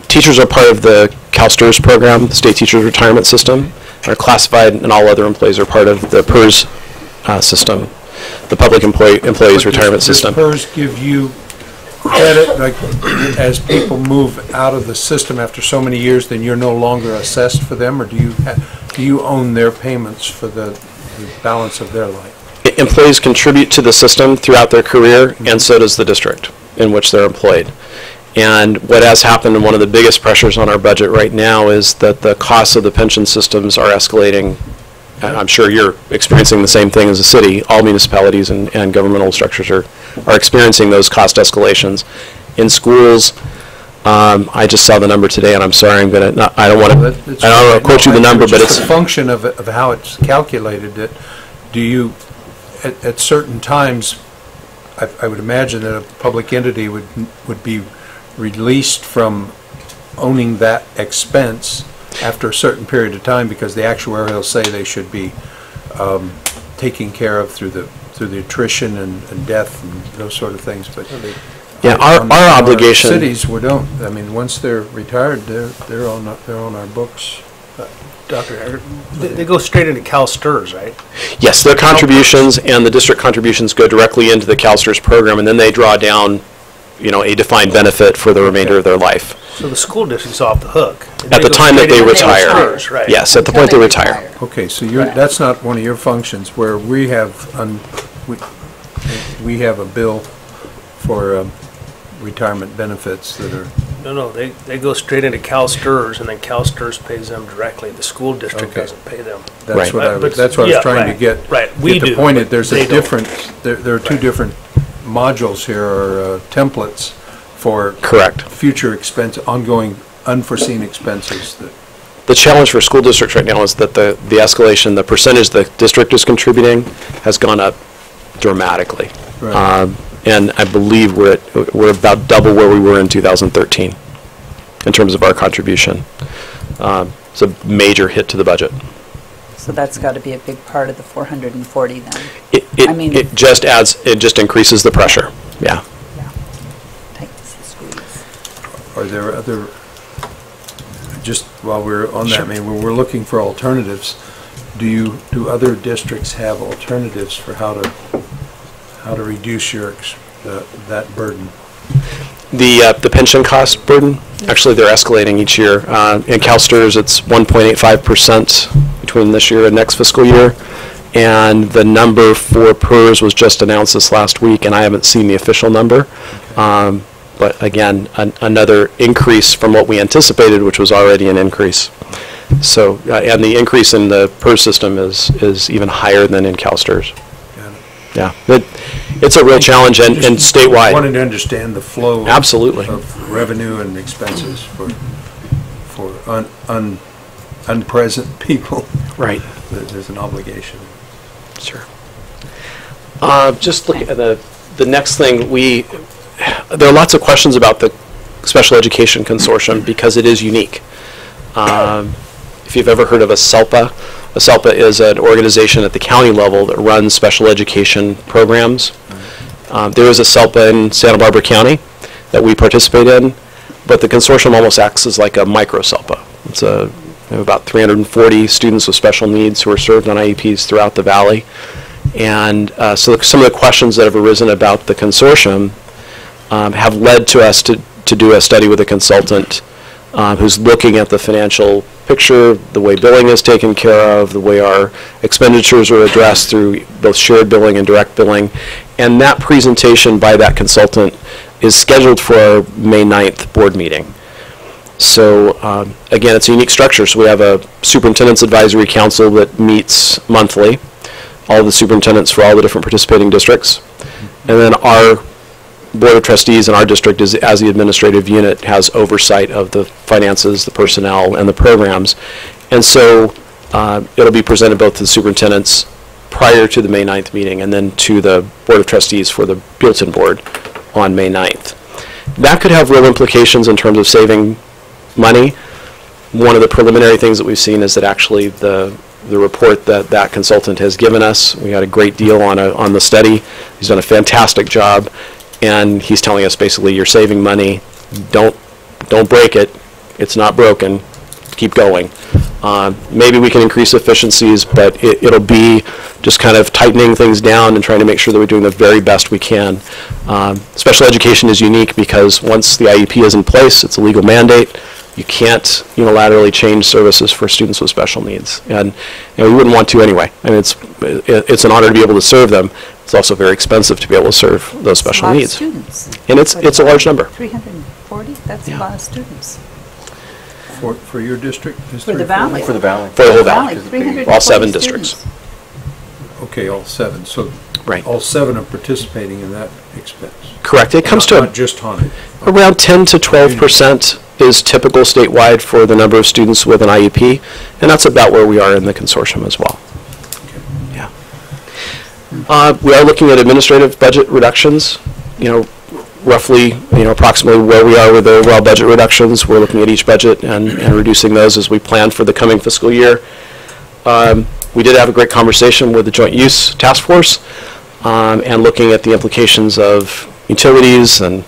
Teachers are part of the CalSTRS program, the State Teachers Retirement System. Are classified, and all other employees are part of the PERS system, the Public Employees Retirement System. Does PERS give you credit, like as people move out of the system after so many years, then you're no longer assessed for them, or do you own their payments for the balance of their life? Employees contribute to the system throughout their career, and so does the district in which they're employed. And what has happened, and one of the biggest pressures on our budget right now, is that the costs of the pension systems are escalating I'm sure you're experiencing the same thing as a city. All municipalities and governmental structures are experiencing those cost escalations. In schools, I just saw the number today, and I'm sorry, I don't want to quote you the number, but it's a function of how it's calculated. That do you, at certain times, I would imagine that a public entity would be released from owning that expense after a certain period of time, because the actuary will say they should be taken care of through the attrition and death and those sort of things. But yeah, our obligation. Cities, we don't. I mean, once they're retired, they're on our books. Dr. Haggard, they go straight into CalSTRS, right? Yes, their contributions and the district contributions go directly into the CalSTRS program, and then they draw down, a defined benefit for the remainder of their life. So the school district's off the hook. At the time that they retire. CalSTRS, right? Yes, at the point they retire. Okay, so that's not one of your functions. Where we have we have a bill for retirement benefits that are. No, they go straight into CalSTRS, and then CalSTRS pays them directly. The school district doesn't pay them. That's what I was trying to get. Right, we do. The point is, there's a different. There are two different modules here, or templates for future ongoing unforeseen expenses. The challenge for school districts right now is that the escalation, the percentage the district is contributing, has gone up dramatically. Right. And I believe we're about double where we were in 2013 in terms of our contribution. It's a major hit to the budget. So that's got to be a big part of the 440 then. It just adds, it just increases the pressure. Yeah. Tightens the squeeze. Are there other, just while we're on that, when we're looking for alternatives, do other districts have alternatives for how to reduce that burden? The pension cost burden, actually they're escalating each year. In CalSTRS it's 1.85% between this year and next fiscal year, and the number for PERS was just announced this last week, and I haven't seen the official number. But again, another increase from what we anticipated, which was already an increase. So, and the increase in the PERS system is even higher than in CalSTRS. Yeah, it's a real challenge, and statewide. I wanted to understand the flow of revenue and expenses for unpresent people. Right. There's an obligation. Sure. Just look at the next thing. There are lots of questions about the Special Education Consortium because it is unique. If you've ever heard of a SELPA is an organization at the county level that runs special education programs. There is a SELPA in Santa Barbara County that we participate in, but the consortium almost acts as like a micro SELPA. It's about 340 students with special needs who are served on IEPs throughout the valley. And so some of the questions that have arisen about the consortium have led to us to do a study with a consultant who's looking at the financial picture, the way billing is taken care of, the way our expenditures are addressed through both shared billing and direct billing. And that presentation by that consultant is scheduled for our May 9th board meeting. So again, it's a unique structure. So we have a superintendent's advisory council that meets monthly, all the superintendents for all the different participating districts. And then our Board of Trustees in our district, as the administrative unit, has oversight of the finances, the personnel, and the programs. And so it'll be presented both to the superintendents prior to the May 9th meeting and then to the Board of Trustees for the Buellton Board on May 9th. That could have real implications in terms of saving money. One of the preliminary things that we've seen is that actually the report that consultant has given us, we had a great deal on the study. He's done a fantastic job. And he's telling us basically, you're saving money, don't break it, it's not broken, keep going. Maybe we can increase efficiencies, but it'll be just kind of tightening things down and trying to make sure that we're doing the very best we can. Special education is unique because once the IEP is in place, it's a legal mandate. You can't unilaterally change services for students with special needs. And we wouldn't want to anyway. I mean, it's an honor to be able to serve them. It's also very expensive to be able to serve those special needs. Students. And it's a large number. 340? That's a lot of students. For your district? For the valley. For the valley. For the whole valley. 320 All 7 students. districts. Okay, all 7. So Right. all 7 are participating in that expense. Correct. It comes Not to just Haunted. around 10 to 12% is typical statewide for the number of students with an IEP, and that's about where we are in the consortium as well. Yeah. We are looking at administrative budget reductions, roughly, approximately where we are with the overall budget reductions. We're looking at each budget and reducing those as we plan for the coming fiscal year. We did have a great conversation with the Joint Use Task Force and looking at the implications of utilities and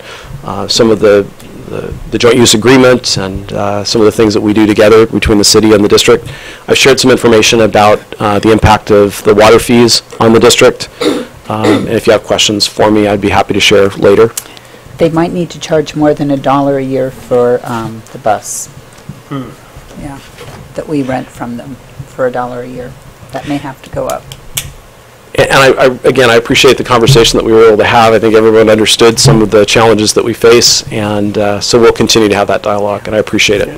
some of the joint use agreement and some of the things that we do together between the city and the district. I've shared some information about the impact of the water fees on the district. And if you have questions for me, I'd be happy to share later. They might need to charge more than $1 a year for the bus. Yeah, that we rent from them for $1 a year. That may have to go up. And again, I appreciate the conversation that we were able to have. I think everyone understood some of the challenges that we face, and so we'll continue to have that dialogue, and I appreciate it.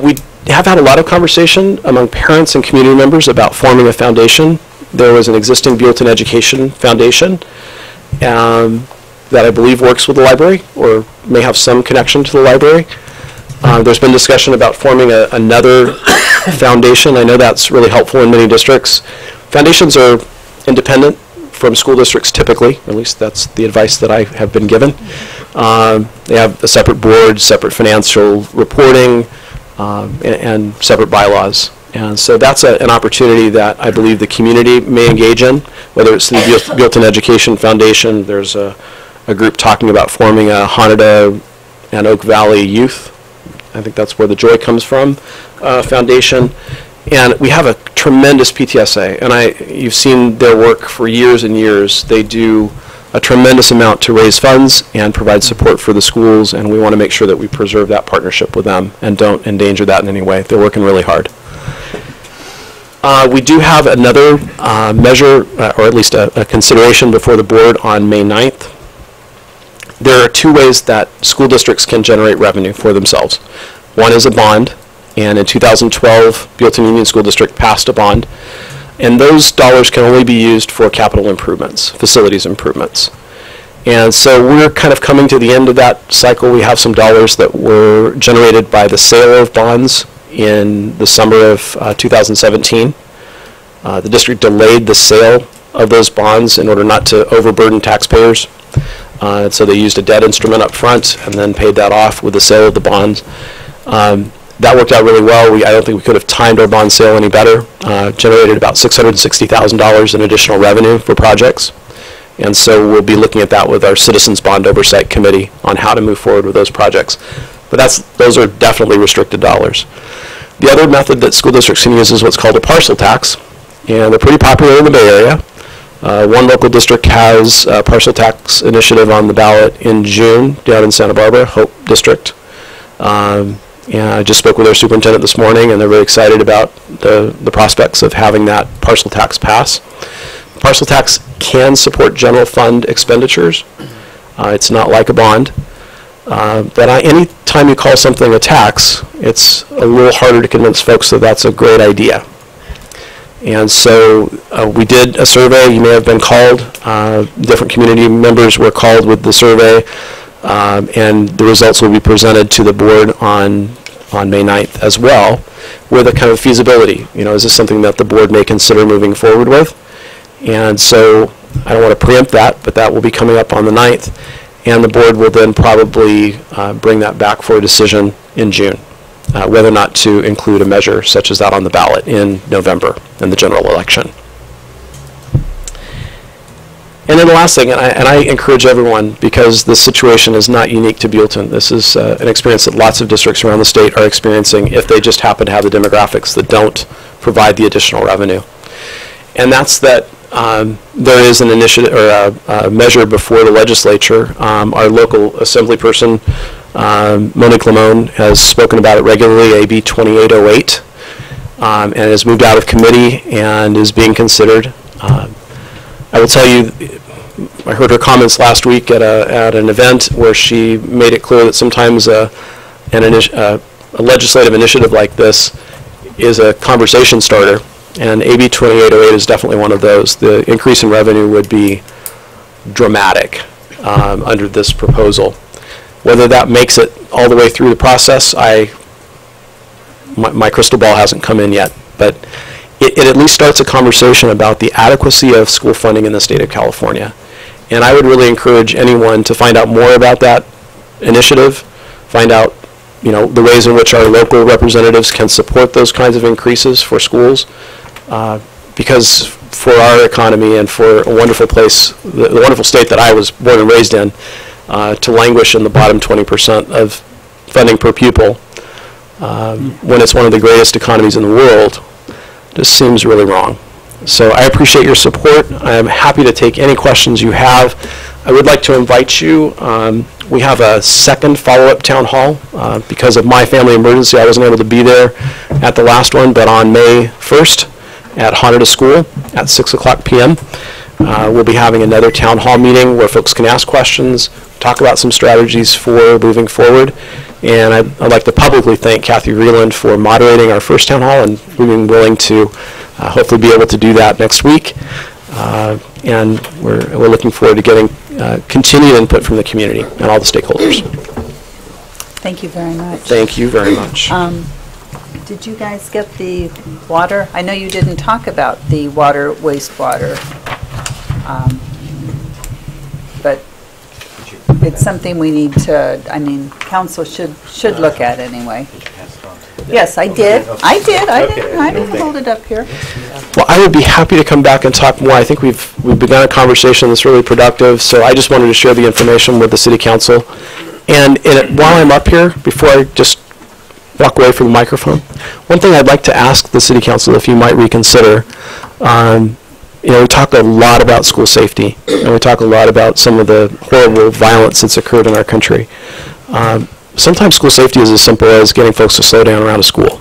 We have had a lot of conversation among parents and community members about forming a foundation. There was an existing Buellton Education Foundation that I believe works with the library or may have some connection to the library. There's been discussion about forming another foundation. I know that's really helpful in many districts. Foundations are independent from school districts typically, at least that's the advice that I have been given. They have a separate board, separate financial reporting, and separate bylaws. And so that's an opportunity that I believe the community may engage in, whether it's the Buellton Education Foundation. There's a group talking about forming a Hanada and Oak Valley Youth, I think that's where the joy comes from, foundation. And we have a tremendous PTSA, and you've seen their work for years and years. They do a tremendous amount to raise funds and provide support for the schools, and we want to make sure that we preserve that partnership with them and don't endanger that in any way. They're working really hard. We do have another measure, or at least a consideration before the board on May 9th. There are 2 ways that school districts can generate revenue for themselves. One is a bond, and in 2012, Buellton Union School District passed a bond, and those dollars can only be used for capital improvements, facilities improvements. And so we're kind of coming to the end of that cycle. We have some dollars that were generated by the sale of bonds in the summer of 2017. The district delayed the sale of those bonds in order not to overburden taxpayers. So they used a debt instrument up front and then paid that off with the sale of the bonds. That worked out really well. I don't think we could have timed our bond sale any better. Generated about $660,000 in additional revenue for projects. And so we'll be looking at that with our Citizens Bond Oversight Committee on how to move forward with those projects. But those are definitely restricted dollars. The other method that school districts can use is what's called a parcel tax. And they're pretty popular in the Bay Area. One local district has a parcel tax initiative on the ballot in June down in Santa Barbara, Hope District. And I just spoke with their superintendent this morning, and they're very excited about the prospects of having that parcel tax pass. Parcel tax can support general fund expenditures. It's not like a bond. But any time you call something a tax, it's a little harder to convince folks that that's a great idea. And so we did a survey. You may have been called. Different community members were called with the survey, and the results will be presented to the board on May 9th as well, with a kind of feasibility. Is this something that the board may consider moving forward with? And so I don't want to preempt that, but that will be coming up on the 9th, and the board will then probably bring that back for a decision in June. Whether or not to include a measure such as that on the ballot in November in the general election. And then the last thing, and I encourage everyone, because this situation is not unique to Buellton. This is an experience that lots of districts around the state are experiencing if they just happen to have the demographics that don't provide the additional revenue. And that's that there is an initiative or a measure before the legislature. Our local assembly person, Monique Lamone, has spoken about it regularly, AB 2808, and has moved out of committee and is being considered. I will tell you, I heard her comments last week at an event where she made it clear that sometimes a a legislative initiative like this is a conversation starter, and AB 2808 is definitely one of those. The increase in revenue would be dramatic under this proposal. Whether that makes it all the way through the process, my crystal ball hasn't come in yet, but it at least starts a conversation about the adequacy of school funding in the state of California. And I would really encourage anyone to find out more about that initiative, find out, the ways in which our local representatives can support those kinds of increases for schools, because for our economy and for a wonderful place, the wonderful state that I was born and raised in, to languish in the bottom 20% of funding per pupil, when it's one of the greatest economies in the world, just seems really wrong. So I appreciate your support. I'm happy to take any questions you have. I would like to invite you. We have a second follow-up town hall. Because of my family emergency, I wasn't able to be there at the last one, but on May 1st at Honda School at 6:00 p.m. We'll be having another town hall meeting where folks can ask questions, talk about some strategies for moving forward. And I'd like to publicly thank Kathy Reland for moderating our first town hall and being willing to hopefully be able to do that next week. And we're looking forward to getting continued input from the community and all the stakeholders. Thank you very much. Thank you very much. Did you guys get the water? I know you didn't talk about the water, wastewater, but it's something we need to, council should look at anyway. Yes, I did. I didn't hold it up here. Well, I would be happy to come back and talk more. I think we've begun a conversation that's really productive, so I just wanted to share the information with the city council. And while I'm up here, before I just walk away from the microphone, one thing I'd like to ask the city council if you might reconsider. We talk a lot about school safety, and we talk a lot about some of the horrible violence that's occurred in our country. Sometimes school safety is as simple as getting folks to slow down around a school.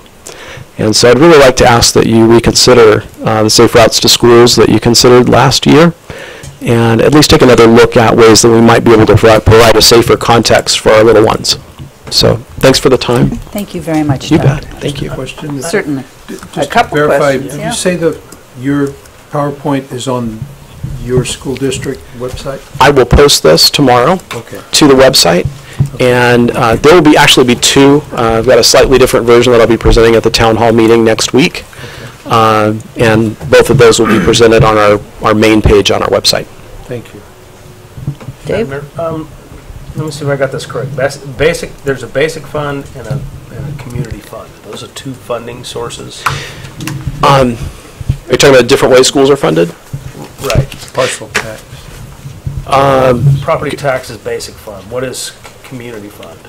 And so I'd really like to ask that you reconsider the safe routes to schools that you considered last year, and at least take another look at ways that we might be able to provide a safer context for our little ones. So thanks for the time. Thank you very much, You Doug. bet. Thank you. Question? Certainly. Just A couple to verify, questions, did yeah. you say that your PowerPoint is on your school district website? I will post this tomorrow to the website. And there will actually be two. I've got a slightly different version that I'll be presenting at the town hall meeting next week. And both of those will be presented on our main page on our website. Thank you. Dave? Let me see if I got this correct. There's a basic fund and a community fund. Those are two funding sources? Are you talking about different ways schools are funded? Right. Parcel tax. Property tax is basic fund. What is community fund?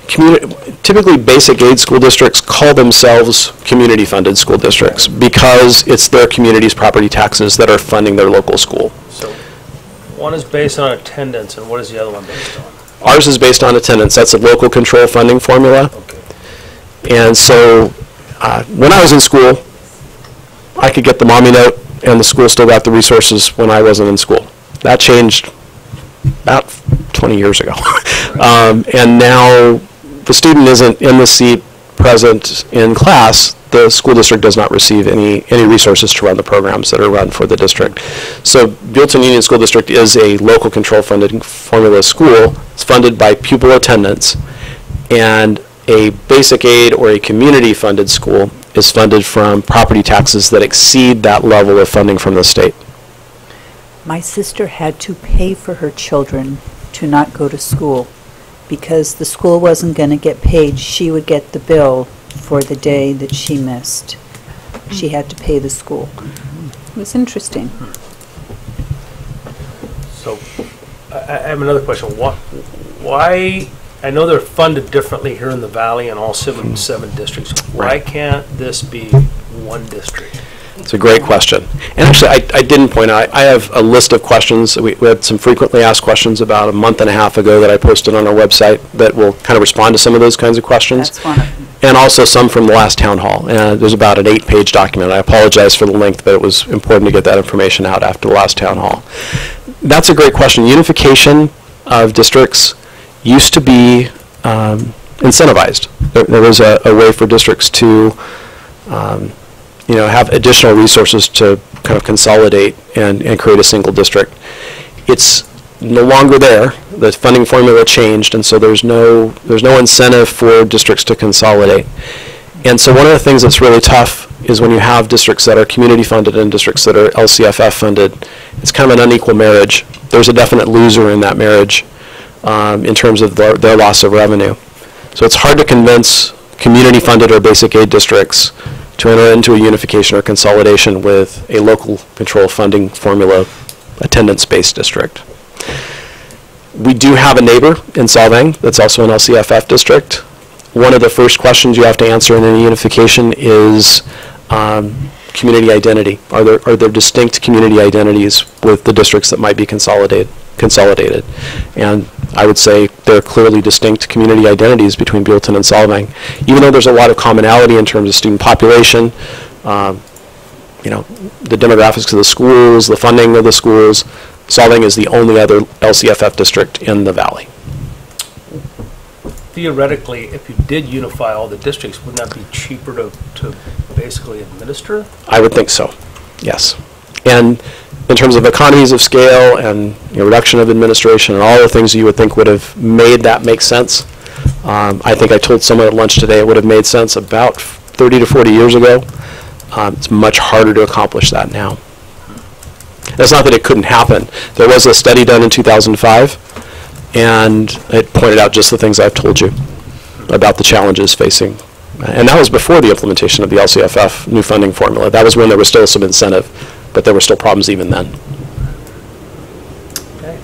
Typically, basic aid school districts call themselves community-funded school districts because it's their community's property taxes that are funding their local school. So one is based on attendance, and what is the other one based on? Ours is based on attendance. That's a local control funding formula. Okay. And so when I was in school, I could get the mommy note, and the school still got the resources when I wasn't in school. That changed about 20 years ago. And now the student isn't in the seat present in class. The school district does not receive any resources to run the programs that are run for the district. So Buellton Union School District is a local control funded formula school. It's funded by pupil attendance, and a basic aid or a community funded school is funded from property taxes that exceed that level of funding from the state. My sister had to pay for her children to not go to school because the school wasn't going to get paid. She would get the bill for the day that she missed. She had to pay the school. It was interesting. So I have another question. Why, I know they're funded differently here in the Valley and all seven districts. Why can't this be one district? It's a great question. And actually, I didn't point out, I have a list of questions. We had some frequently asked questions about a month and a half ago that I posted on our website that will kind of respond to some of those kinds of questions. That's wonderful. And also some from the last town hall. There's about an 8-page document. I apologize for the length, but it was important to get that information out after the last town hall. That's a great question. Unification of districts used to be incentivized. There was a way for districts to, have additional resources to kind of consolidate and create a single district. It's no longer there. The funding formula changed, and so there's no incentive for districts to consolidate. And so one of the things that's really tough is when you have districts that are community funded and districts that are LCFF funded, it's kind of an unequal marriage. There's a definite loser in that marriage in terms of their loss of revenue. So it's hard to convince community funded or basic aid districts to enter into a unification or consolidation with a local control funding formula attendance-based district. We do have a neighbor in Solvang that's also an LCFF district. One of the first questions you have to answer in any unification is community identity. Are there distinct community identities with the districts that might be consolidated? And I would say there are clearly distinct community identities between Buellton and Solvang. Even though there's a lot of commonality in terms of student population, the demographics of the schools, the funding of the schools, Solvang is the only other LCFF district in the valley. Theoretically, if you did unify all the districts, wouldn't that be cheaper to basically administer? I would think so, yes. And in terms of economies of scale and reduction of administration and all the things you would think would have made that make sense, I think I told someone at lunch today it would have made sense about 30 to 40 years ago. It's much harder to accomplish that now. That's not that it couldn't happen. There was a study done in 2005, and it pointed out just the things I've told you about the challenges facing. And that was before the implementation of the LCFF new funding formula. That was when there was still some incentive, but there were still problems even then. Okay.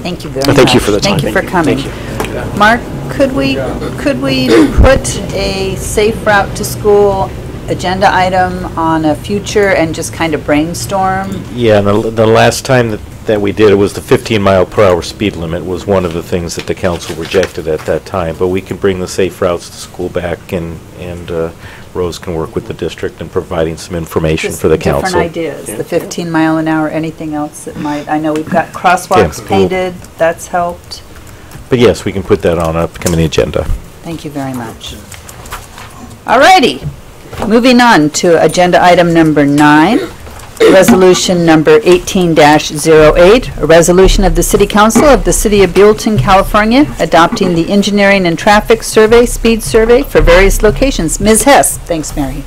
Thank you very much. Thank you for the time. Thank you for coming. Thank you. Mark, could we put a safe route to school agenda item on a future and just kind of brainstorm? Yeah, the last time that we did it was the 15-mile-per-hour speed limit was one of the things that the council rejected at that time. But we can bring the safe routes to school back, and Rose can work with the district in providing some information for the council. Different ideas, the 15 mile an hour, anything else that might, I know we've got crosswalks painted, that's helped. But yes, we can put that on upcoming agenda. Thank you very much. All righty, moving on to agenda item number 9. Resolution number 18-08, a resolution of the City Council of the City of Buellton, California, adopting the engineering and traffic survey, speed survey for various locations. Ms. Hess. Thanks, Mary.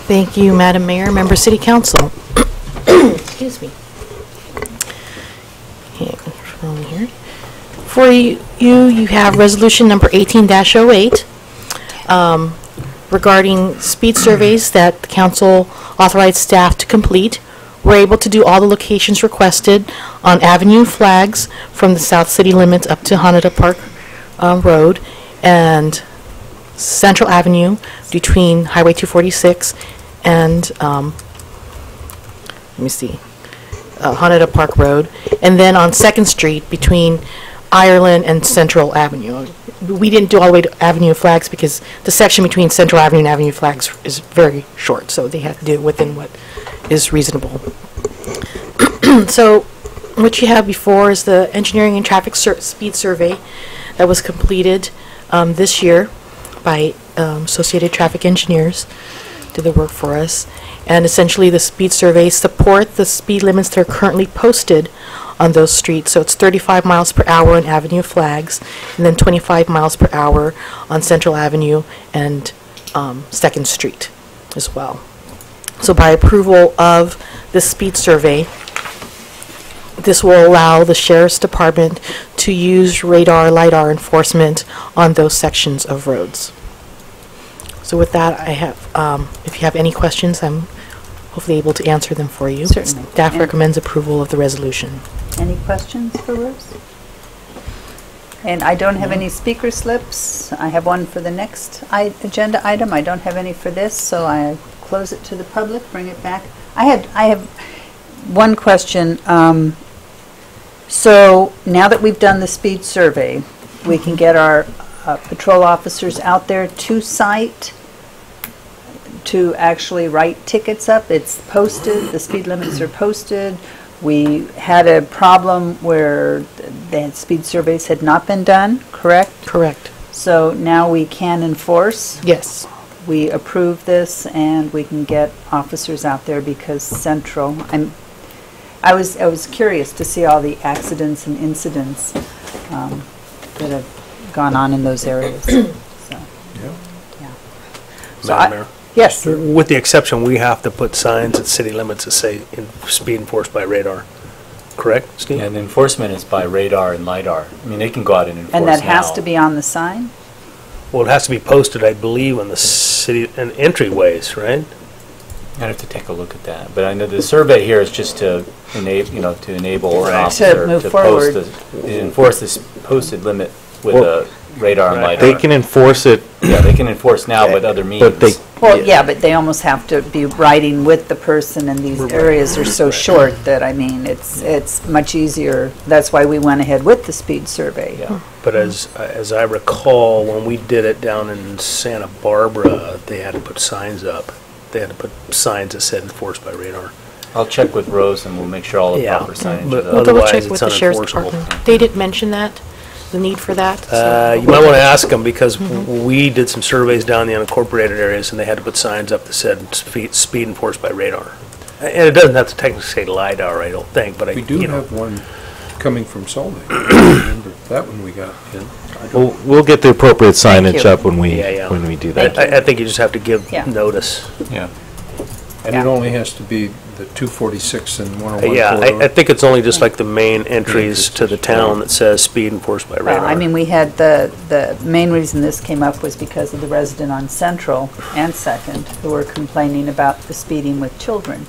Thank you, Madam Mayor, Member City Council. Excuse me. Here. For you have resolution number 18-08. Regarding speed surveys that the council authorized staff to complete. We're able to do all the locations requested on avenue flags from the South City limits up to Haneda Park Road and Central Avenue between Highway 246 and Haneda Park Road, and then on 2nd Street between Ireland and Central Avenue. We didn't do all the way to Avenue of Flags because the section between Central Avenue and Avenue of Flags is very short, so they have to do it within what is reasonable. So what you have before is the engineering and traffic speed survey that was completed this year by Associated Traffic Engineers, did the work for us. And essentially the speed surveys support the speed limits that are currently posted on those streets. So it's 35 miles per hour on Avenue Flags, and then 25 miles per hour on Central Avenue and 2nd Street as well. So by approval of the speed survey, this will allow the Sheriff's Department to use radar, LiDAR enforcement on those sections of roads. So with that, I have, if you have any questions, I'm hopefully able to answer them for you. Certainly. Staff recommends approval of the resolution. Any questions for Rose? And I don't have any speaker slips. I have one for the next agenda item. I don't have any for this, so I close it to the public, bring it back. I have one question. So now that we've done the speed survey, we can get our patrol officers out there to site to actually write tickets up. It's posted, the speed limits are posted. We had a problem where the speed surveys had not been done, correct? Correct. So now we can enforce. Yes. We approve this and we can get officers out there because Central, I was curious to see all the accidents and incidents that have gone on in those areas. So, Yeah. yeah. Madam Mayor? Yes. With the exception, we have to put signs at city limits that say speed enforced by radar. Correct, Steve? And enforcement is by radar and LiDAR. I mean, they can go out and enforce now. And that has to be on the sign? Well, it has to be posted, I believe, on the city and entryways, right? I'd have to take a look at that. But I know the survey here is just to enable, to enable an Right. officer To move to forward. enforce this posted limit with Well, a radar and LiDAR. They can enforce it, Yeah, they can enforce now with other means. but they, Well, yeah, but they almost have to be riding with the person, and these areas are so short that, I mean, it's much easier. That's why we went ahead with the speed survey. Yeah. But as I recall, when we did it down in Santa Barbara, they had to put signs up. They had to put signs that said enforced by radar. I'll check with Rose and we'll make sure all the Yeah. proper signage But is We'll up. double Otherwise, check it's with the Sheriff's unenforceable. Department. They didn't mention that, the need for that. so- You might want to ask them, because we did some surveys down in the unincorporated areas, and they had to put signs up that said speed enforced by radar. And it doesn't have to technically say LiDAR, I don't think, but We do you know. have one coming from Salt Lake. Remember that one we got in? we'll get the appropriate signage you. up when we Yeah. do that. I think you just have to give Yeah. notice. Yeah. And it only has to be the 246 and 101 Yeah, corridor. I think it's only just like the main entries to the town that says speed enforced by radar. Well, I mean, we had the main reason this came up was because of the resident on Central and Second who were complaining about the speeding with children.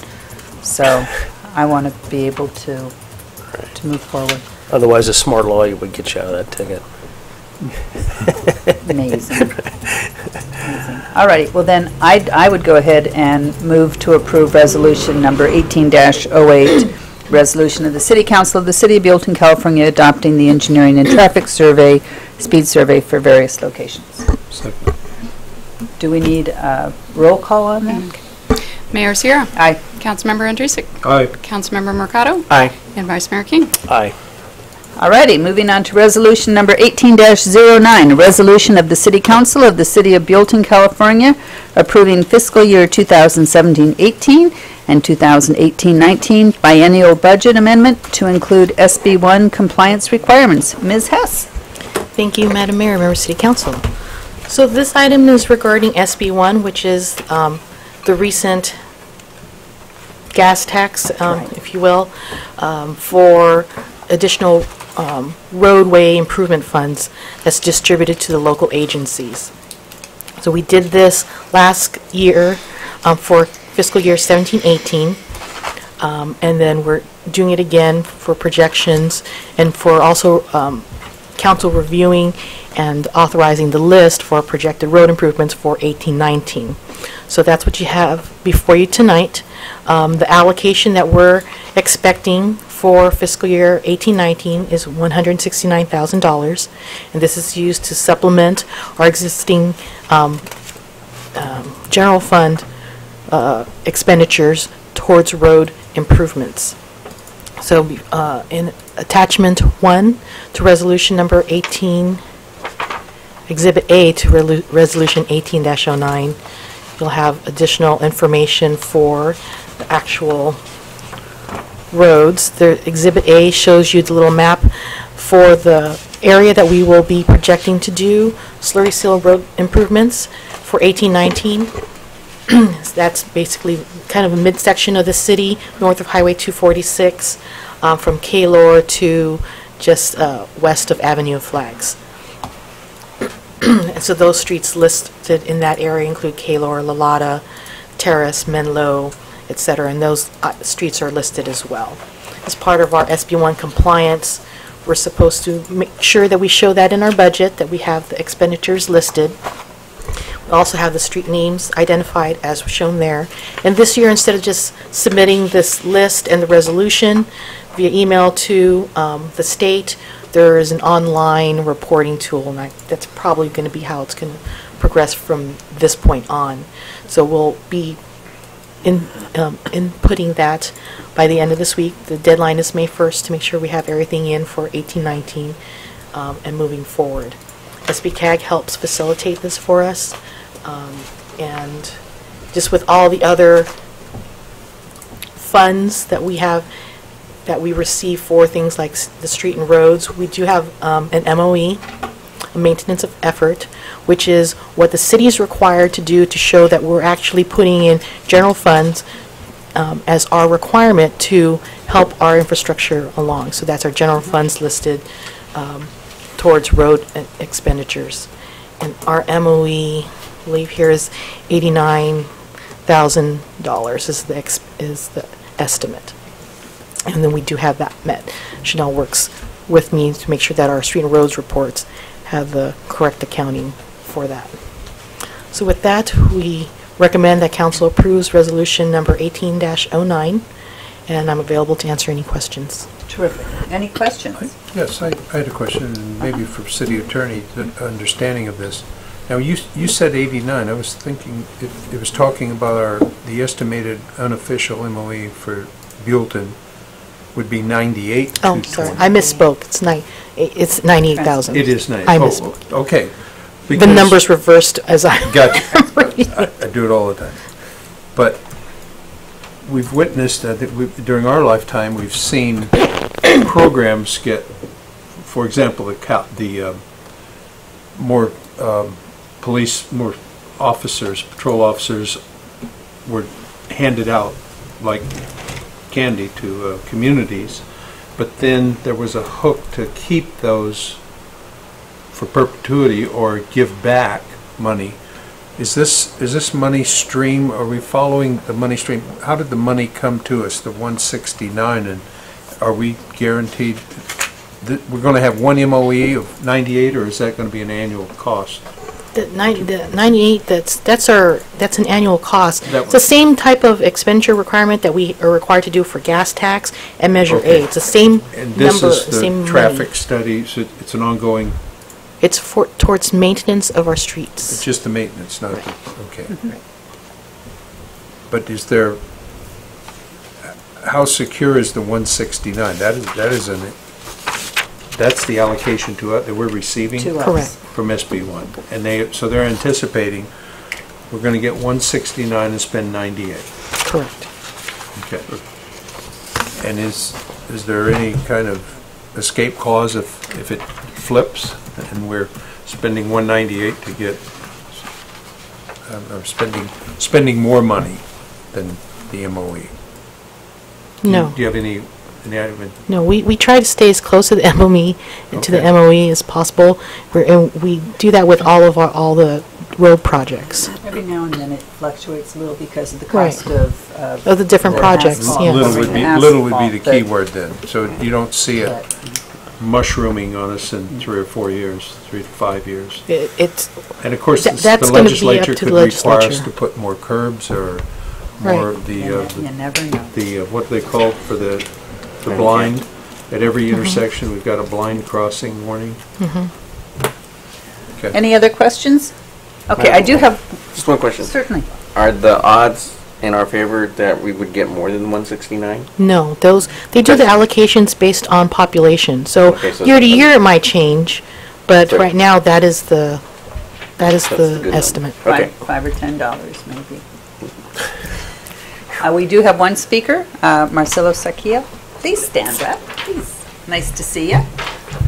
So I want to be able to move forward. Otherwise, a smart lawyer would get you out of that ticket. Amazing. All right, well then, I would go ahead and move to approve resolution number 18-08, resolution of the City Council of the City of Buellton, California, adopting the engineering and traffic survey, speed survey for various locations. Second. Do we need a roll call on that? Mayor Sierra. Aye. Councilmember Andrusik. Aye. Councilmember Mercado. Aye. And Vice Mayor King. Aye. All righty, moving on to resolution number 18-09, a resolution of the City Council of the City of Buellton, California, approving fiscal year 2017-18 and 2018-19 biennial budget amendment to include SB1 compliance requirements. Ms. Hess. Thank you, Madam Mayor, Member City Council. So this item is regarding SB1, which is the recent gas tax, if you will, for additional roadway improvement funds that's distributed to the local agencies. So we did this last year for fiscal year 17-18, and then we're doing it again for projections and for also council reviewing and authorizing the list for projected road improvements for 18-19. So that's what you have before you tonight. The allocation that we're expecting for fiscal year 18-19 is $169,000, and this is used to supplement our existing general fund expenditures towards road improvements. So in attachment 1 to resolution number 18, Exhibit A to resolution 18-09, you'll have additional information for the actual roads. The Exhibit A shows you the little map for the area that we will be projecting to do slurry seal road improvements for 18-19. So that's basically kind of a midsection of the city, north of Highway 246, from Kaylor to just west of Avenue of Flags. And so those streets listed in that area include Kaylor, Lalata, Terrace, Menlo, etc., and those streets are listed as well. As part of our SB1 compliance, we're supposed to make sure that we show that in our budget, that we have the expenditures listed. We also have the street names identified as shown there. And this year, instead of just submitting this list and the resolution via email to the state, there is an online reporting tool, and that's probably going to be how it's going to progress from this point on. So we'll be inputting that by the end of this week. The deadline is May 1st to make sure we have everything in for 18-19 and moving forward. SBCAG helps facilitate this for us, and just with all the other funds that we have, that we receive for things like the street and roads, we do have an MOE, a maintenance of effort, which is what the city is required to do to show that we're actually putting in general funds as our requirement to help our infrastructure along. So that's our general funds listed towards road expenditures. And our MOE, I believe here, is $89,000 is the estimate. And then we do have that met. Chanel works with me to make sure that our street and roads reports have the correct accounting for that. So with that, we recommend that council approves resolution number 18-09, and I'm available to answer any questions. Terrific. Any questions? Yes, I had a question, and maybe for city attorney, the understanding of this. Now, you said 89. I was thinking it was talking about the estimated unofficial MOE for Buellton would be 98. Oh, sorry, I misspoke. It's 98,000. It is 90. I misspoke. Okay. The numbers reversed as I. Gotcha. I do it all the time. But we've witnessed that during our lifetime, we've seen programs get, for example, the more more officers, patrol officers were handed out like candy to communities, but then there was a hook to keep those for perpetuity or give back money. Is this money stream? Are we following the money stream? How did the money come to us, the 169, and are we guaranteed that we're going to have one MOE of 98, or is that going to be an annual cost? The 98, that's an annual cost. It's the same type of expenditure requirement that we are required to do for gas tax and Measure A. It's the same and this number, is the same traffic money. study, so it's an ongoing. It's towards maintenance of our streets. It's just the maintenance, not right. Okay. Mm-hmm. But is there? How secure is the 169? That's the allocation to us that we're receiving. Correct. From SB1, and they're anticipating we're going to get 169 and spend 98. Correct. Okay. And is there any kind of escape clause if it flips and we're spending 198 to get spending more money than the MOE? No. Do you have any No, we try to stay as close to the MOE as possible. We do that with all the road projects. Every now and then it fluctuates a little because of the cost of the different projects. Yeah. Little would be the key word then. So you don't see it mushrooming on us in 3 or 4 years, 3 to 5 years. And of course, the legislature could require us to put more curbs or more you never know. What they call for the blind. At every intersection, we've got a blind crossing warning. Okay. Any other questions? Okay, I do have... Just one question. Certainly. Are the odds in our favor that we would get more than 169? No, they do the allocations based on population. So year to year it might change, but right now that is the estimate. Okay. $5 or $10 maybe. We do have one speaker, Marcelo Saquia. Please stand up. Please. Nice to see you.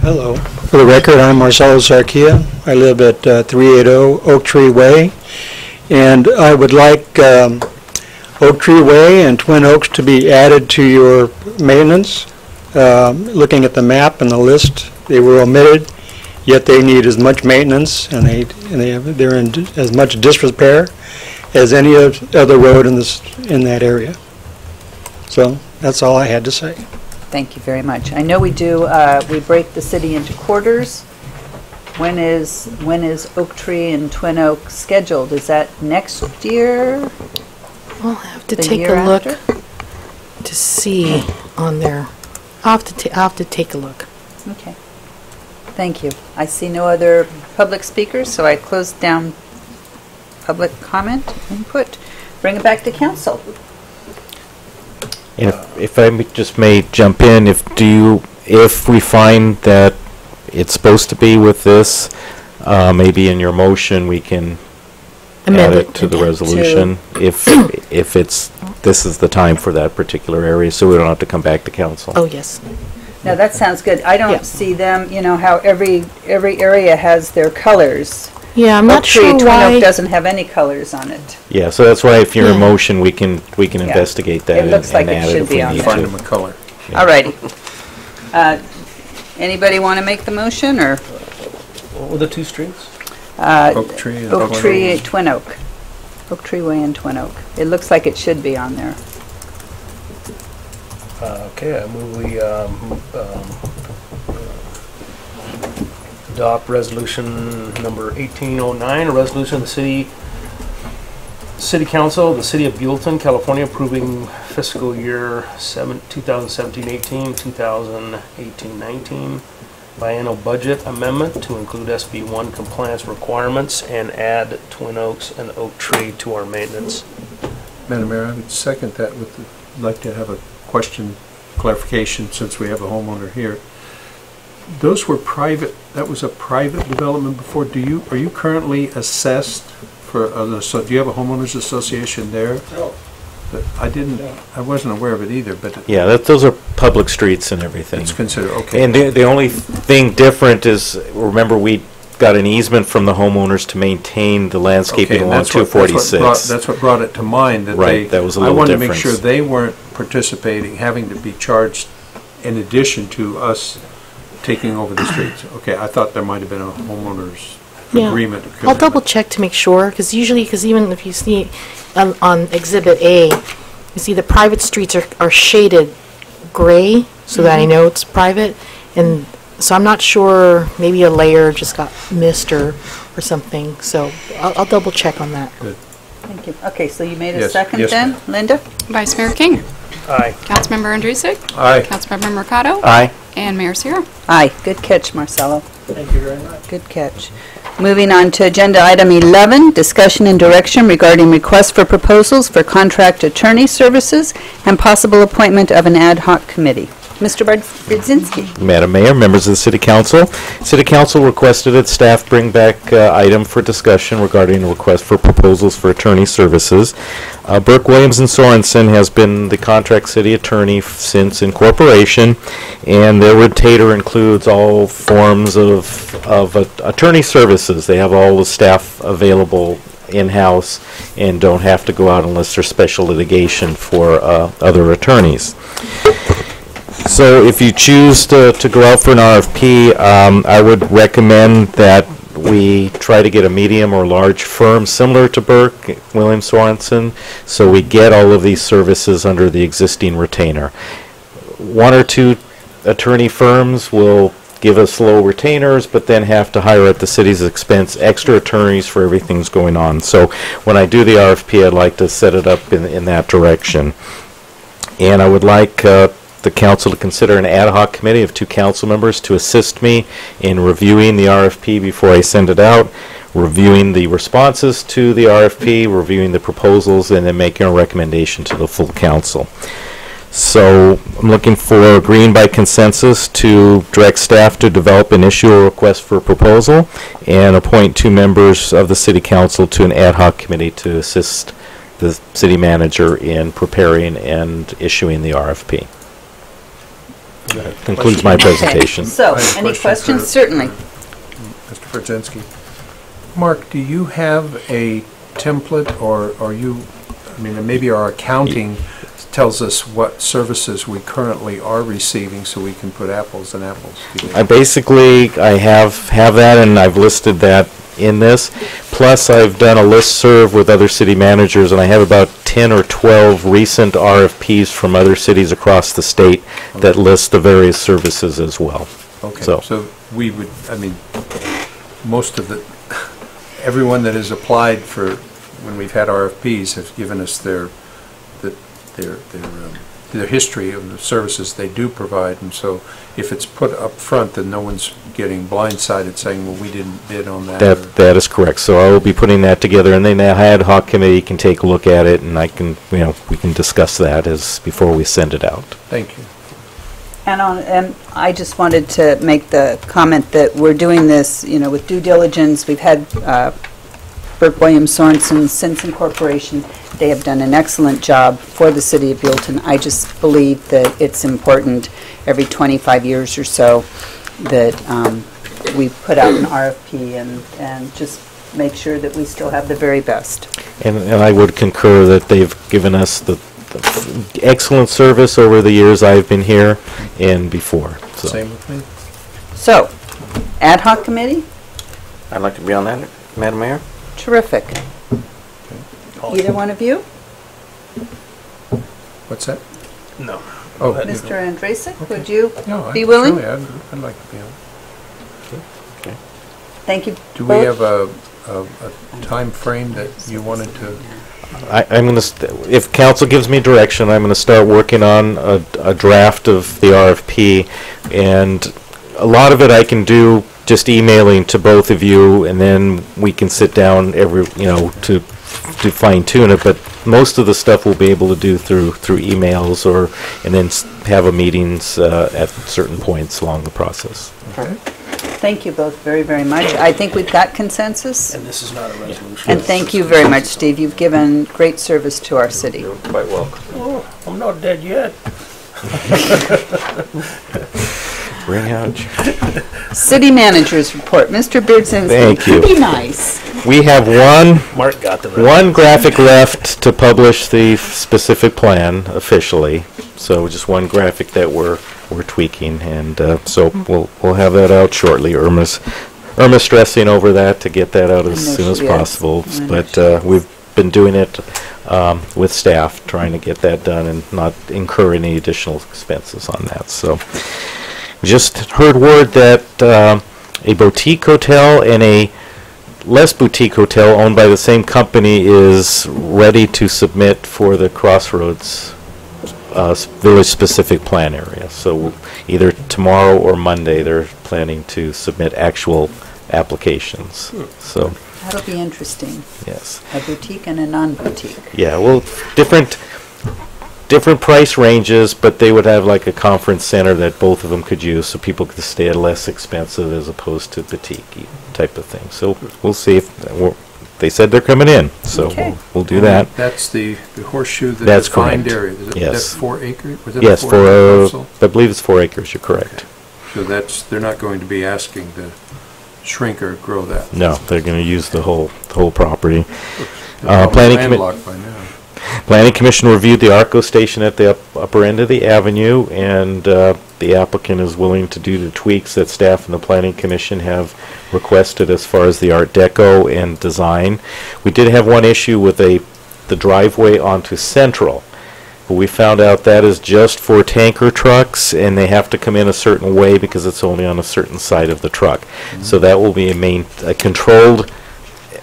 Hello. For the record, I'm Marcelo Sarkia. I live at 380 Oak Tree Way, and I would like Oak Tree Way and Twin Oaks to be added to your maintenance. Looking at the map and the list, they were omitted, yet they need as much maintenance, and they're in as much disrepair as any other road in that area. So that's all I had to say. Thank you very much. I know we do, we break the city into quarters. When is Oak Tree and Twin Oaks scheduled? Is that next year? I'll have to take a look to see on there. I'll have to take a look. Okay. Thank you. I see no other public speakers, so I close down public comment input. bring it back to council. If I just may jump in, if we find that it's supposed to be with this, maybe in your motion, we can add it to the resolution. If this is the time for that particular area, so we don't have to come back to council. Oh, yes. Now, that sounds good. I don't see them, how every area has their colors. Yeah, I'm not sure Twin why. Oak doesn't have any colors on it. Yeah, so that's why if you're in motion, we can investigate that It looks and like it add it should if be we on need there. Find to. them a color. All righty. Anybody want to make the motion, or? What were the two streets? Oak Tree and Oak Twin Tree, Oak. Twin Oak. Oak Tree Way and Twin Oak. It looks like it should be on there. Okay, I move we adopt resolution number 1809, a resolution of the City Council of the City of Buellton, California, approving fiscal year 2017-18, 2018-19 biennial budget amendment to include SB1 compliance requirements and add Twin Oaks and Oak Tree to our maintenance. Madam Mayor, I would second that I'd like to have a question, clarification, since we have a homeowner here. Those were private, that was a private development before. Are you currently assessed for, do you have a homeowners association there? No. But I wasn't aware of it either, but. Yeah, those are public streets and everything. It's considered, okay. And the only thing different is, remember, we got an easement from the homeowners to maintain the landscaping Okay, and along 246. That's what brought it to mind, that Right, that was a little I wanted to make difference. sure they weren't participating, having to be charged in addition to us taking over the streets. Okay, I thought there might have been a homeowners agreement. I'll double check to make sure, because even if you see on Exhibit A, you see the private streets are shaded gray, so that I know it's private, and so I'm not sure, maybe a layer just got missed or something, so I'll double check on that. Good. Thank you. Okay, so you made a Yes, second yes, then? ma'am. Linda? Vice Mayor King. Aye. Councilmember Andrusik. Aye. Councilmember Mercado. Aye. And Mayor Sierra. Aye. Good catch, Marcelo. Thank you very much. Good catch. Moving on to agenda item 11, discussion and direction regarding requests for proposals for contract attorney services and possible appointment of an ad hoc committee. Mr. Budzinski. Madam Mayor, members of the City Council. City Council requested that staff bring back item for discussion regarding a request for proposals for attorney services. Burke, Williams, and Sorensen has been the contract city attorney since incorporation, and their retainer includes all forms of attorney services. They have all the staff available in-house and don't have to go out unless there's special litigation for other attorneys. So if you choose to go out for an RFP, I would recommend that we try to get a medium or large firm similar to Burke, Williams, Sorensen, so we get all of these services under the existing retainer. One or two attorney firms will give us low retainers, but then have to hire at the city's expense extra attorneys for everything that's going on. So when I do the RFP, I'd like to set it up in that direction. And I would like the council to consider an ad hoc committee of 2 council members to assist me in reviewing the RFP before I send it out, reviewing the responses to the RFP, reviewing the proposals, and then making a recommendation to the full council. So I'm looking for agreeing by consensus to direct staff to develop and issue a request for proposal and appoint 2 members of the city council to an ad hoc committee to assist the city manager in preparing and issuing the RFP. That concludes my presentation. So, I have a any question questions? for- Certainly. Mr. Brzezinski. Mark, do you have a template, or are you, I mean, maybe our accounting tells us what services we currently are receiving so we can put apples and apples together? I have that, and I've listed that in this. Plus, I've done a listserv with other city managers, and I have about 10 or 12 recent RFPs from other cities across the state that list the various services as well. Okay, so we would, I mean, most of the, everyone that has applied for, when we've had RFPs, have given us their the history of the services they do provide, and so if it's put up front, then no one's getting blindsided saying, well, we didn't bid on that. That is correct. So I will be putting that together, and then the ad hoc committee can take a look at it, and I can, we can discuss that before we send it out. Thank you. And I just wanted to make the comment that we're doing this, with due diligence. We've had Burke Williams Sorensen, Simpson Corporation. They have done an excellent job for the city of Buellton. I just believe that it's important every 25 years or so that we put out an RFP and just make sure that we still have the very best. And I would concur that they've given us the excellent service over the years I've been here and before. So. Same with me. So, ad hoc committee? I'd like to be on that, Madam Mayor. Terrific. Either one of you? What's that? No. Oh, Mr. Andrasik, would you no, be willing? Surely I'd like to be on. Okay. Thank you. Do we have a time frame that you wanted to? I'm going to, if council gives me direction, I'm going to start working on a draft of the RFP, and a lot of it I can do just emailing to both of you, and then we can sit down to fine tune it. But most of the stuff we'll be able to do through emails, and then have a meetings at certain points along the process. Okay. Thank you both very, very much. I think we've got consensus. And this is not a resolution. And thank you very much, Steve. You've given great service to our city. You're quite welcome. Oh, I'm not dead yet. Bring out. City manager's report. Mr. Beardson. Thank you. Be nice. We have Mark got the one graphic left to publish the specific plan officially. So just one graphic that we're tweaking, and so we'll have that out shortly. Irma's stressing over that to get that out as soon as possible. But we've been doing it with staff, trying to get that done and not incur any additional expenses on that. So just heard word that a boutique hotel and a less boutique hotel owned by the same company is ready to submit for the Crossroads village-specific plan area. So either tomorrow or Monday, they're planning to submit actual applications. So that'll be interesting. Yes. A boutique and a non-boutique. Yeah. Well, different price ranges, but they would have like a conference center that both of them could use, so people could stay at less expensive as opposed to boutique type of thing. So we'll see if they said they're coming in, so okay. we'll do that. That's the horseshoe, the That's defined correct. area. Is Yes. that 4 acres? Was it Yes, a 4 acre parcel? I believe it's 4 acres. You're correct. Okay. So they're not going to be asking to shrink or grow that. No, they're going to use the whole property. They're Planning landlocked by now. Planning Commission reviewed the ARCO station at the upper end of the avenue, and the applicant is willing to do the tweaks that staff and the Planning Commission have requested as far as the Art Deco and design. We did have one issue with the driveway onto Central, but we found out that is just for tanker trucks, and they have to come in a certain way because it's only on a certain side of the truck. So that will be a controlled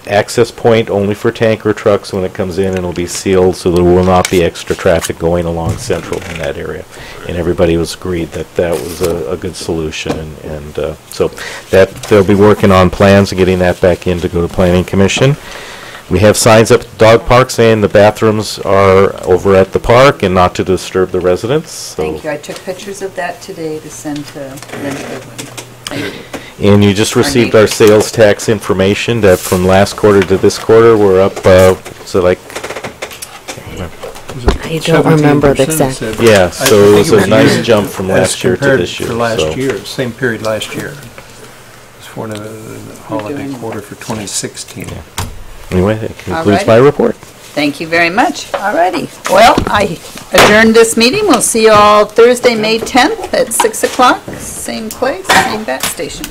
access point only for tanker trucks when it comes in, and it'll be sealed, so there will not be extra traffic going along Central in that area. And everybody was agreed that that was a good solution, and so that they'll be working on plans and getting that back in to go to Planning Commission. We have signs up at the dog park saying the bathrooms are over at the park and not to disturb the residents. So Thank you. I took pictures of that today to send to Linda Goodwin. Thank you. And you just received our sales tax information that from last quarter to this quarter, we're up, so like, I don't remember the exact. yeah, so it was a nice jump from last year to this year. To last so. year, same period last year. It's for the holiday quarter for 2016. Yeah. Anyway, that concludes Alrighty. my report. Thank you very much. All righty. Well, I adjourn this meeting. We'll see you all Thursday, May 10th at 6 o'clock. Same place, same bat station.